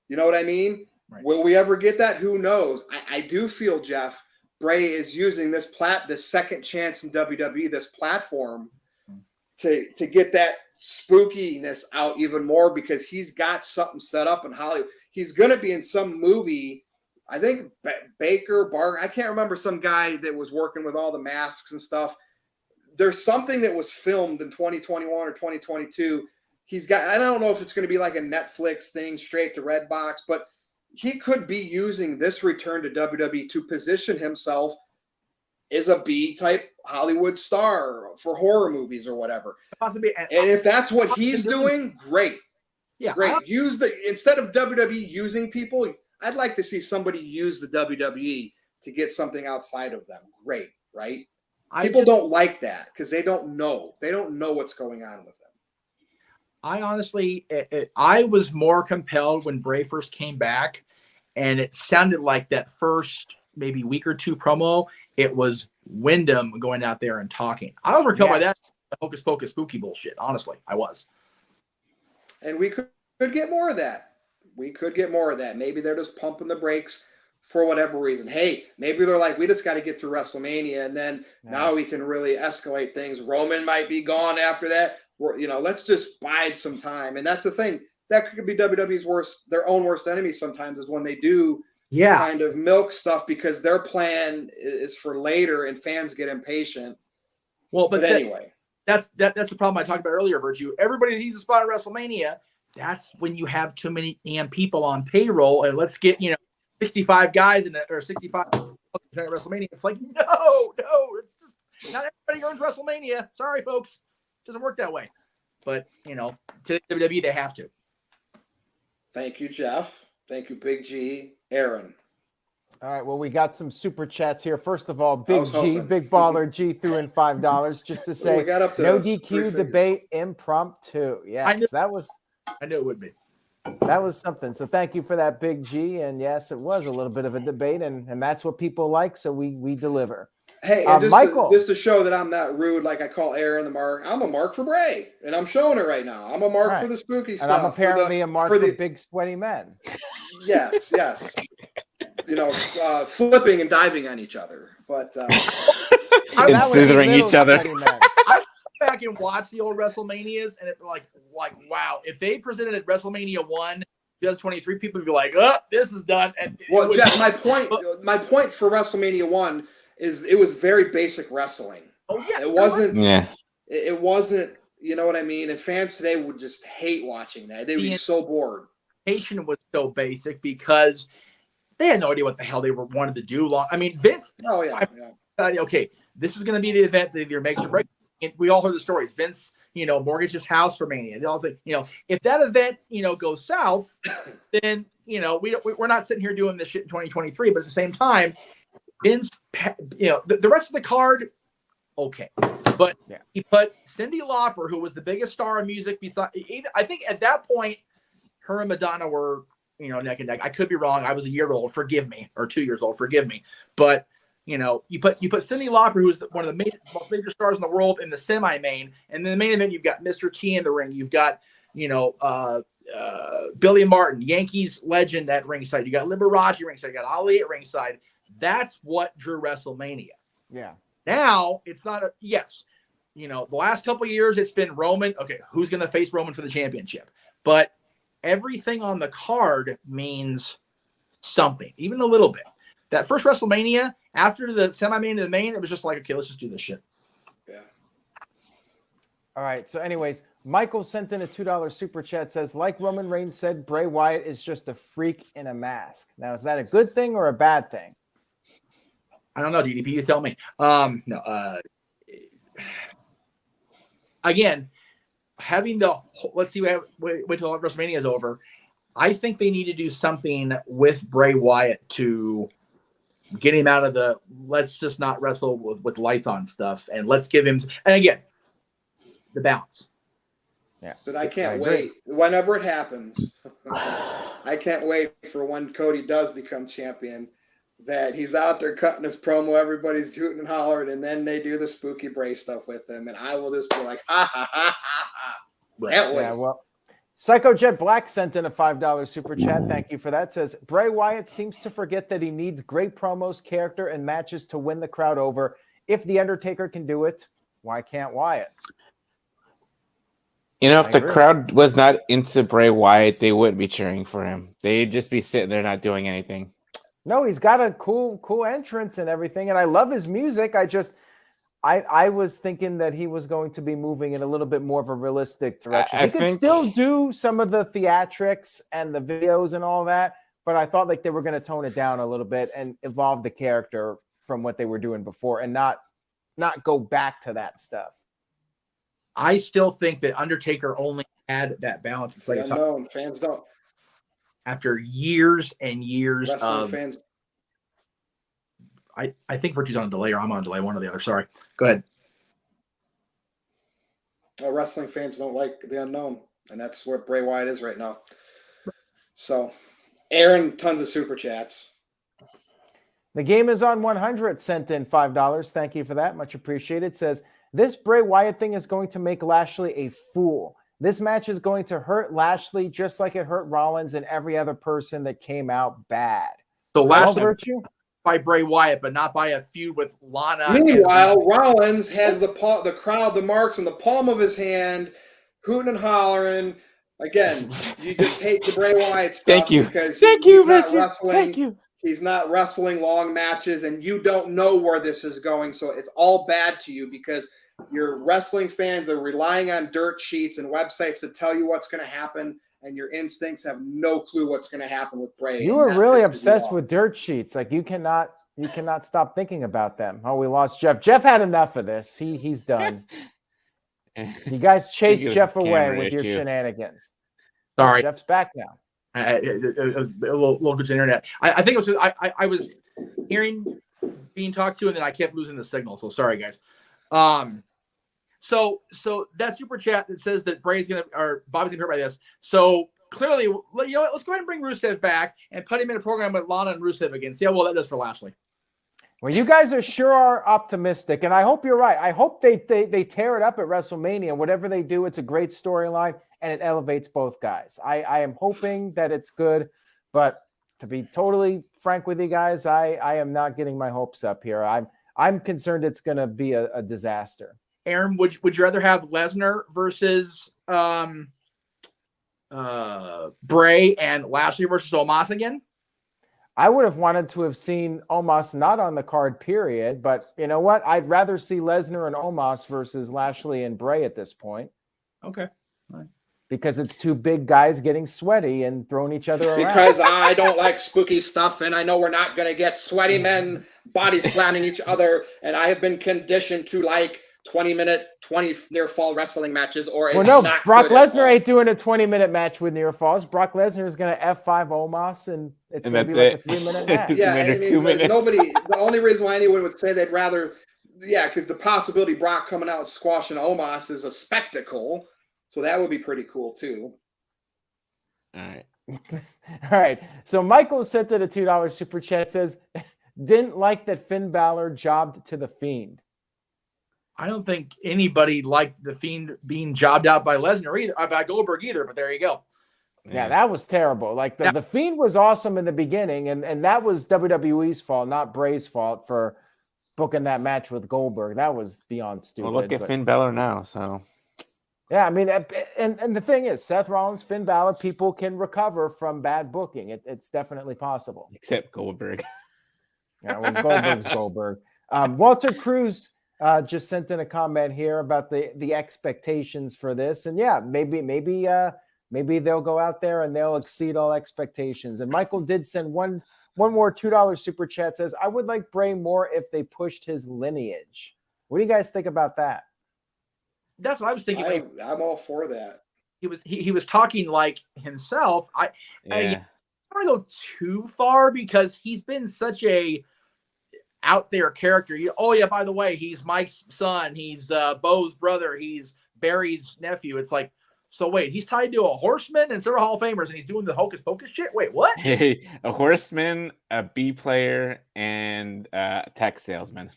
You know what I mean? Right. Will we ever get that? Who knows? I do feel, Jeff, Bray is using this second chance in WWE, this platform, to get that spookiness out even more, because he's got something set up in Hollywood. He's going to be in some movie. I think Baker, I can't remember, some guy that was working with all the masks and stuff. There's something that was filmed in 2021 or 2022. I don't know if it's going to be like a Netflix thing straight to Redbox, but he could be using this return to WWE to position himself as a B-type Hollywood star for horror movies or whatever. Possibly, and if that's what he's doing, great. Yeah, great. Instead of WWE using people, I'd like to see somebody use the WWE to get something outside of them. Great, right? People don't like that because they don't know. They don't know what's going on with them. I honestly, I was more compelled when Bray first came back, and it sounded like that first maybe week or two promo, it was Wyndham going out there and talking. I was more compelled by that hocus pocus spooky bullshit. Honestly, I was. And we could get more of that. Maybe they're just pumping the brakes for whatever reason. Hey, maybe they're like, we just got to get through WrestleMania, and then now we can really escalate things. Roman might be gone after that. Let's just bide some time. And that's the thing. That could be WWE's their own worst enemy sometimes, is when they do kind of milk stuff because their plan is for later and fans get impatient. Well, but anyway. That's the problem I talked about earlier, Virtue. Everybody needs a spot at WrestleMania. That's when you have too many damn people on payroll, and let's get 65 guys or 65 at WrestleMania. It's like no, it's just not everybody earns WrestleMania. Sorry, folks, it doesn't work that way. But to WWE they have to. Thank you, Jeff. Thank you, Big G, Aaron. All right, well, we got some super chats here. First of all, Big Baller G threw in $5 just to say no DQ debate impromptu. Yes, I knew it would be. That was something. So thank you for that, Big G. And yes, it was a little bit of a debate, and that's what people like. So we deliver. Hey, and Michael, just to show that I'm not rude, like I call Aaron the mark. I'm a mark for Bray, and I'm showing it right now. I'm a mark for the spooky stuff. And I'm apparently a mark for big sweaty men. Yes. Flipping and diving on each other, but and scissoring each other. I go back and watch the old WrestleManias, and it's like wow, if they presented at WrestleMania 1, 2023, people would be like, "Oh, this is done." And Jeff, my point for WrestleMania 1 is it was very basic wrestling. Oh yeah, it wasn't. Yeah, it wasn't. You know what I mean? And fans today would just hate watching that. They'd be so bored. The was so basic because they had no idea what the hell they wanted to do. Vince. Oh yeah. Okay, this is going to be the event that either makes or breaks. We all heard the stories. Vince, mortgaged his house for Mania. They all think, if that event, goes south, then we're not sitting here doing this shit in 2023. But at the same time, Vince, the rest of the card, okay, but he put Cyndi Lauper, who was the biggest star of music, I think at that point, her and Madonna were neck and neck. I could be wrong. I was a year old. Forgive me, or 2 years old. Forgive me, but. You put Cyndi Lauper, who's one of the most major stars in the world, in the semi-main, and then the main event you've got Mr. T in the ring. You've got Billy Martin, Yankees legend at ringside. You got Liberace ringside. You got Ali at ringside. That's what drew WrestleMania. Yeah. Now it's not the last couple of years it's been Roman. Okay, who's going to face Roman for the championship? But everything on the card means something, even a little bit. That first WrestleMania, after the semi-main to the main, it was just like, okay, let's just do this shit. Yeah. All right. So anyways, Michael sent in a $2 super chat, says, like Roman Reigns said, Bray Wyatt is just a freak in a mask. Now, is that a good thing or a bad thing? I don't know, DDP. You tell me. No. Again, having let's see, wait till WrestleMania is over. I think they need to do something with Bray Wyatt to get him out of the let's just not wrestle with lights on stuff, and let's give him, and again, the balance. Yeah. But I I can't agree. wait. Whenever it happens, I can't wait for when Cody does become champion, that he's out there cutting his promo, everybody's hooting and hollering, and then they do the spooky Bray stuff with him, and I will just be like, ha, ha, ha, ha, ha. Can't wait. Yeah, well, Psycho Jet Black sent in a $5 super chat. Thank you for that. Says, Bray Wyatt seems to forget that he needs great promos, character, and matches to win the crowd over. If The Undertaker can do it, why can't Wyatt? You know, if I the agree. crowd was not into Bray Wyatt, they wouldn't be cheering for him. They'd just be sitting there not doing anything. No, he's got a cool entrance and everything, and I love his music. I was thinking that he was going to be moving in a little bit more of a realistic direction. He could still do some of the theatrics and the videos and all that, but I thought like they were going to tone it down a little bit and evolve the character from what they were doing before and not go back to that stuff. I still think that Undertaker only had that balance. It's like Fans don't. After years and years Wrestling of fans. I think Virtue's on a delay or I'm on a delay, one or the other. Sorry. Go ahead. Wrestling fans don't like the unknown, and that's where Bray Wyatt is right now. So, Aaron, tons of super chats. The Game is on 100 sent in $5. Thank you for that. Much appreciated. Says, this Bray Wyatt thing is going to make Lashley a fool. This match is going to hurt Lashley just like it hurt Rollins and every other person that came out bad. So Lashley Virtue? by Bray Wyatt, but not by a feud with Lana. Meanwhile, Rollins has the crowd, the marks in the palm of his hand, hooting and hollering. Again, you just hate the Bray Wyatt stuff. Thank you. Because Thank he's you, not Richard. wrestling. Thank you. He's not wrestling long matches, and you don't know where this is going. So it's all bad to you because your wrestling fans are relying on dirt sheets and websites to tell you what's going to happen, and your instincts have no clue what's going to happen with Bray. You were really obsessed with dirt sheets. Like you cannot stop thinking about them. Oh, we lost Jeff. Jeff had enough of this. He's done. You guys chased Jeff away with your shenanigans. Sorry, Jeff's back now. It was a little good internet. I think it was I was hearing being talked to, and then I kept losing the signal. So sorry, guys. So that super chat that says that Bray's Bobby's gonna be hurt by this. So clearly, you know what? Let's go ahead and bring Rusev back and put him in a program with Lana and Rusev again. See how well that does for Lashley. Well, you guys are optimistic, and I hope you're right. I hope they tear it up at WrestleMania. Whatever they do, it's a great storyline, and it elevates both guys. I am hoping that it's good, but to be totally frank with you guys, I am not getting my hopes up here. I'm concerned it's going to be a disaster. Aaron, would you rather have Lesnar versus Bray and Lashley versus Omos again? I would have wanted to have seen Omos not on the card, period. But you know what? I'd rather see Lesnar and Omos versus Lashley and Bray at this point. Okay. Right. Because it's two big guys getting sweaty and throwing each other around. Because I don't like spooky stuff, and I know we're not going to get sweaty men body slamming each other, and I have been conditioned to like 20-minute, 20 near fall wrestling matches. Brock Lesnar ain't doing a 20-minute match with near falls. Brock Lesnar is going to F5 Omos, and it's going to be like a 3-minute match. Yeah, I mean, 2 minutes. The only reason why anyone would say they'd rather, because the possibility Brock coming out and squashing Omos is a spectacle. So that would be pretty cool too. All right. All right. So Michael sent in a $2 super chat, says, didn't like that Finn Balor jobbed to the Fiend. I don't think anybody liked the Fiend being jobbed out by Lesnar either, by Goldberg either, but there you go. Yeah, that was terrible. Like the Fiend was awesome in the beginning, and that was WWE's fault, not Bray's fault for booking that match with Goldberg. That was beyond stupid. Well, look at Finn Balor now, so. Yeah, I mean, and the thing is, Seth Rollins, Finn Balor, people can recover from bad booking. It's definitely possible. Except Goldberg. Yeah, well, Goldberg's Goldberg. Walter Cruz just sent in a comment here about the expectations for this, and yeah, maybe they'll go out there and they'll exceed all expectations. And Michael did send one more $2 super chat. Says, I would like Bray more if they pushed his lineage. What do you guys think about that? That's what I was thinking. I'm all for that. He was talking like himself. I don't want to go too far because he's been such a out there character. By the way, he's Mike's son. He's Bo's brother. He's Barry's nephew. It's like, So wait, he's tied to a horseman and several Hall of Famers, and he's doing the hocus pocus shit. Wait, what? A horseman, a B player, and a tech salesman.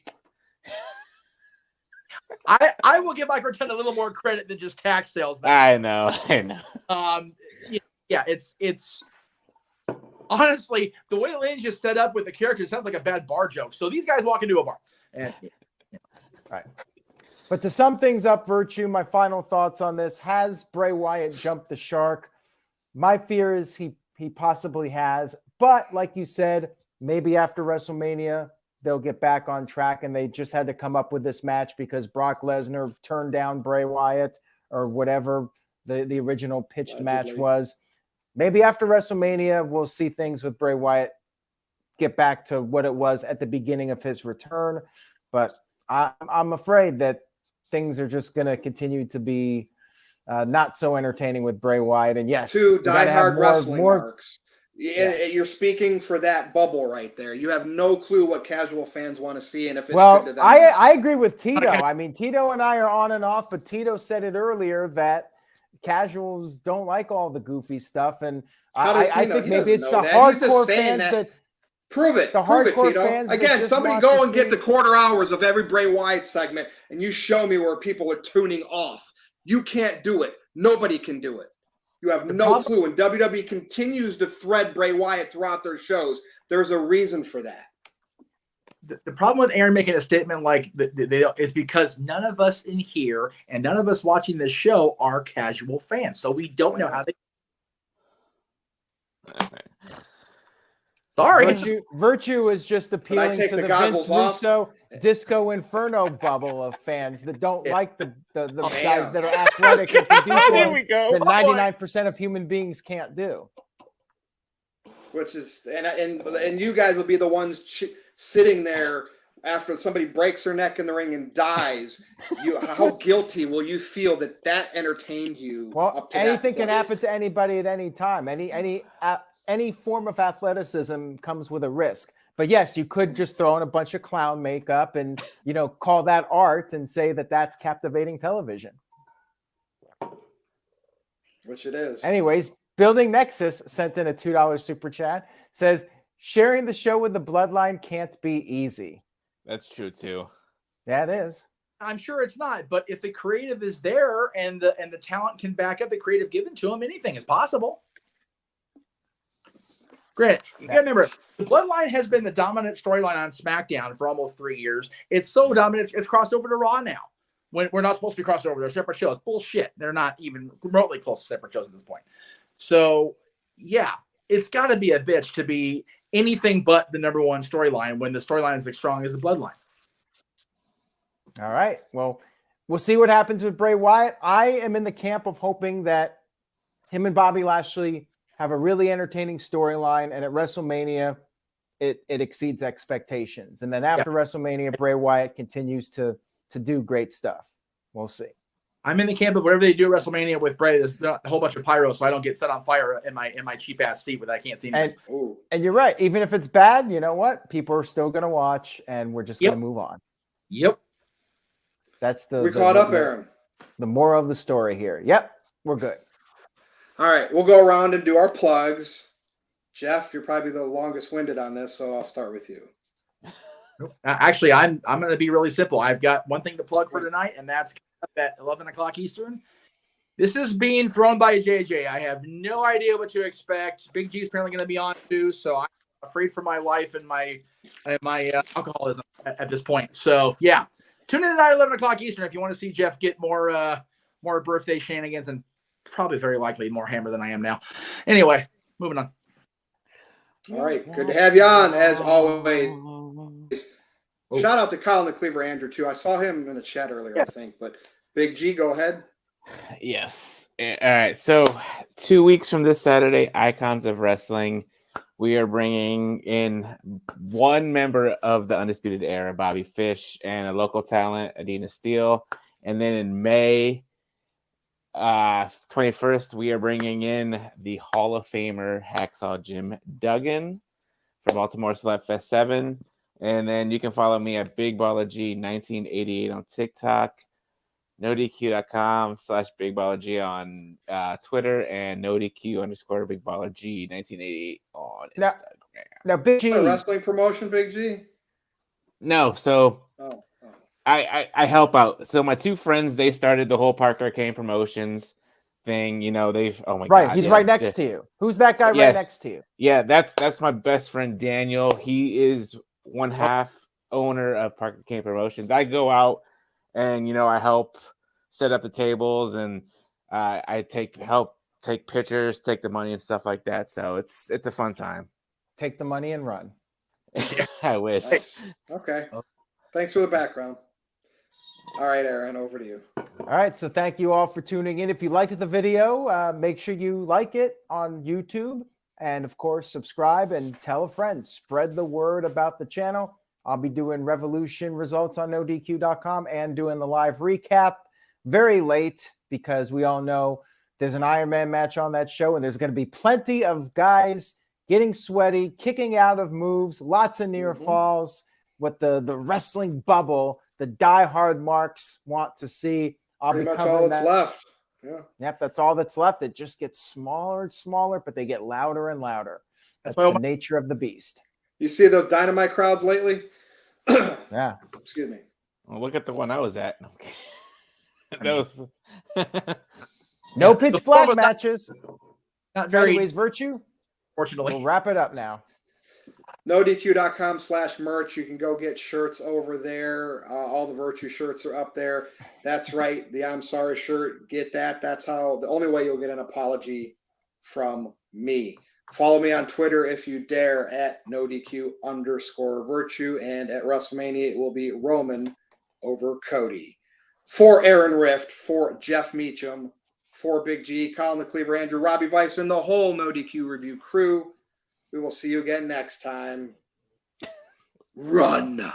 I will give Mike Rotunda a little more credit than just tax salesman. I know. Yeah, it's honestly the way Lynch is set up with the character sounds like a bad bar joke. So these guys walk into a bar, and Right. But to sum things up, Virtue, my final thoughts on this: has Bray Wyatt jumped the shark? My fear is he possibly has, but like you said, maybe after WrestleMania they'll get back on track, and they just had to come up with this match because Brock Lesnar turned down Bray Wyatt or whatever the original pitched match was. Maybe after WrestleMania we'll see things with Bray Wyatt get back to what it was at the beginning of his return, but I'm afraid that things are just going to continue to be not so entertaining with Bray Wyatt. And yes, two diehard wrestling more marks. Yes. You're speaking for that bubble right there. You have no clue what casual fans want to see, and if it's good to them. I agree with Tito. I mean, Tito and I are on and off, but Tito said it earlier that casuals don't like all the goofy stuff, and I think maybe it's the hardcore fans that. Prove it. Prove it, Tito. Again, somebody go and get the quarter hours of every Bray Wyatt segment, and you show me where people are tuning off. You can't do it. Nobody can do it. You have no clue. And WWE continues to thread Bray Wyatt throughout their shows. There's a reason for that. The problem with Aaron making a statement like is because none of us in here and none of us watching this show are casual fans. So we don't know how they. Sorry. Virtue is just appealing to the Vince Russo Disco Inferno bubble of fans that don't like the guys that are athletic and can do things that 99% of human beings can't do. Which is and you guys will be the ones sitting there after somebody breaks their neck in the ring and dies. How guilty will you feel that entertained you? Well, up to anything that can point? happen to anybody at any time. Any form of athleticism comes with a risk. But yes, you could just throw in a bunch of clown makeup and, call that art and say that that's captivating television. Which it is. Anyways, Building Nexus sent in a $2 super chat, says, sharing the show with the Bloodline can't be easy. That's true too. Yeah, it is. I'm sure it's not, but if the creative is there and the talent can back up the creative given to them, anything is possible. Granted, you gotta remember, the Bloodline has been the dominant storyline on SmackDown for almost 3 years. It's so dominant, it's crossed over to Raw now. When we're not supposed to be crossed over, they're separate shows. Bullshit. They're not even remotely close to separate shows at this point. So, yeah, it's got to be a bitch to be anything but the number one storyline when the storyline is as strong as the Bloodline. All right. Well, we'll see what happens with Bray Wyatt. I am in the camp of hoping that him and Bobby Lashley have a really entertaining storyline, and at WrestleMania, it exceeds expectations. And then after WrestleMania, Bray Wyatt continues to do great stuff. We'll see. I'm in the camp of whatever they do at WrestleMania with Bray. There's a whole bunch of pyro, so I don't get set on fire in my cheap ass seat where I can't see anything. And you're right. Even if it's bad, you know what? People are still going to watch, and we're just going to move on. Yep. That's we caught up, Aaron. The moral of the story here. Yep, we're good. All right, we'll go around and do our plugs. Jeff, you're probably the longest winded on this, so I'll start with you. Actually, I'm going to be really simple. I've got one thing to plug for tonight, and that's at 11 o'clock Eastern. This is being thrown by JJ. I have no idea what to expect. Big G's apparently going to be on too, so I'm afraid for my life and my alcoholism at this point. So yeah, tune in tonight at 11 o'clock Eastern if you want to see Jeff get more birthday shenanigans and probably very likely more hammer than I am now. Anyway, moving on. All right, good to have you on as always. Shout out to Colin the Cleaver Andrew too. I saw him in a chat earlier, I think. But Big G, go ahead. Yes. All right. So 2 weeks from this Saturday, Icons of Wrestling, we are bringing in one member of the Undisputed Era, Bobby Fish, and a local talent, Adina Steele. And then in May 21st, we are bringing in the Hall of Famer Hacksaw Jim Duggan from Baltimore Slapfest 7. And then you can follow me at Big Baller G 1988 on TikTok. NoDQ.com/BigBallerG on Twitter and NoDQ_BigBallerG 1988 on Instagram. Now, Big G. A wrestling promotion, Big G? No, so Oh. I help out. So my two friends, they started the whole Parker Kane Promotions thing. You know, they've oh my god, He's yeah, right next to you. Who's that guy right Yes. next to you? Yeah, that's my best friend Daniel. He is one half owner of Parker Kane Promotions. I go out and I help set up the tables and I help take pictures, take the money and stuff like that. So it's a fun time. Take the money and run. I wish. Nice. Okay. Thanks for the background. All right, Aaron, over to you. All right, so thank you all for tuning in. If you liked the video, make sure you like it on YouTube and, of course, subscribe and tell a friend. Spread the word about the channel. I'll be doing Revolution results on NoDQ.com and doing the live recap very late because we all know there's an Iron Man match on that show and there's going to be plenty of guys getting sweaty, kicking out of moves, lots of near falls, what the wrestling bubble, the diehard marks want to see. I'll Pretty be much covering all that's that. left. Yeah. Yep, that's all that's left. It just gets smaller and smaller, but they get louder and louder. That's why the nature of the beast. You see those Dynamite crowds lately? Yeah. Excuse me. Well, look at the one I was at. That was No pitch The black form of that- matches. Not very, Sideways Virtue. fortunately. We'll wrap it up now. NoDQ.com/merch. You can go get shirts over there. All the Virtue shirts are up there. That's right. The I'm sorry shirt. Get that. That's the only way you'll get an apology from me. Follow me on Twitter if you dare at NoDQ_Virtue. And at WrestleMania, it will be Roman over Cody. For Aaron Rift, for Jeff Meacham, for Big G, Colin the Cleaver, Andrew, Robbie Weiss, and the whole NoDQ review crew. We will see you again next time. Run.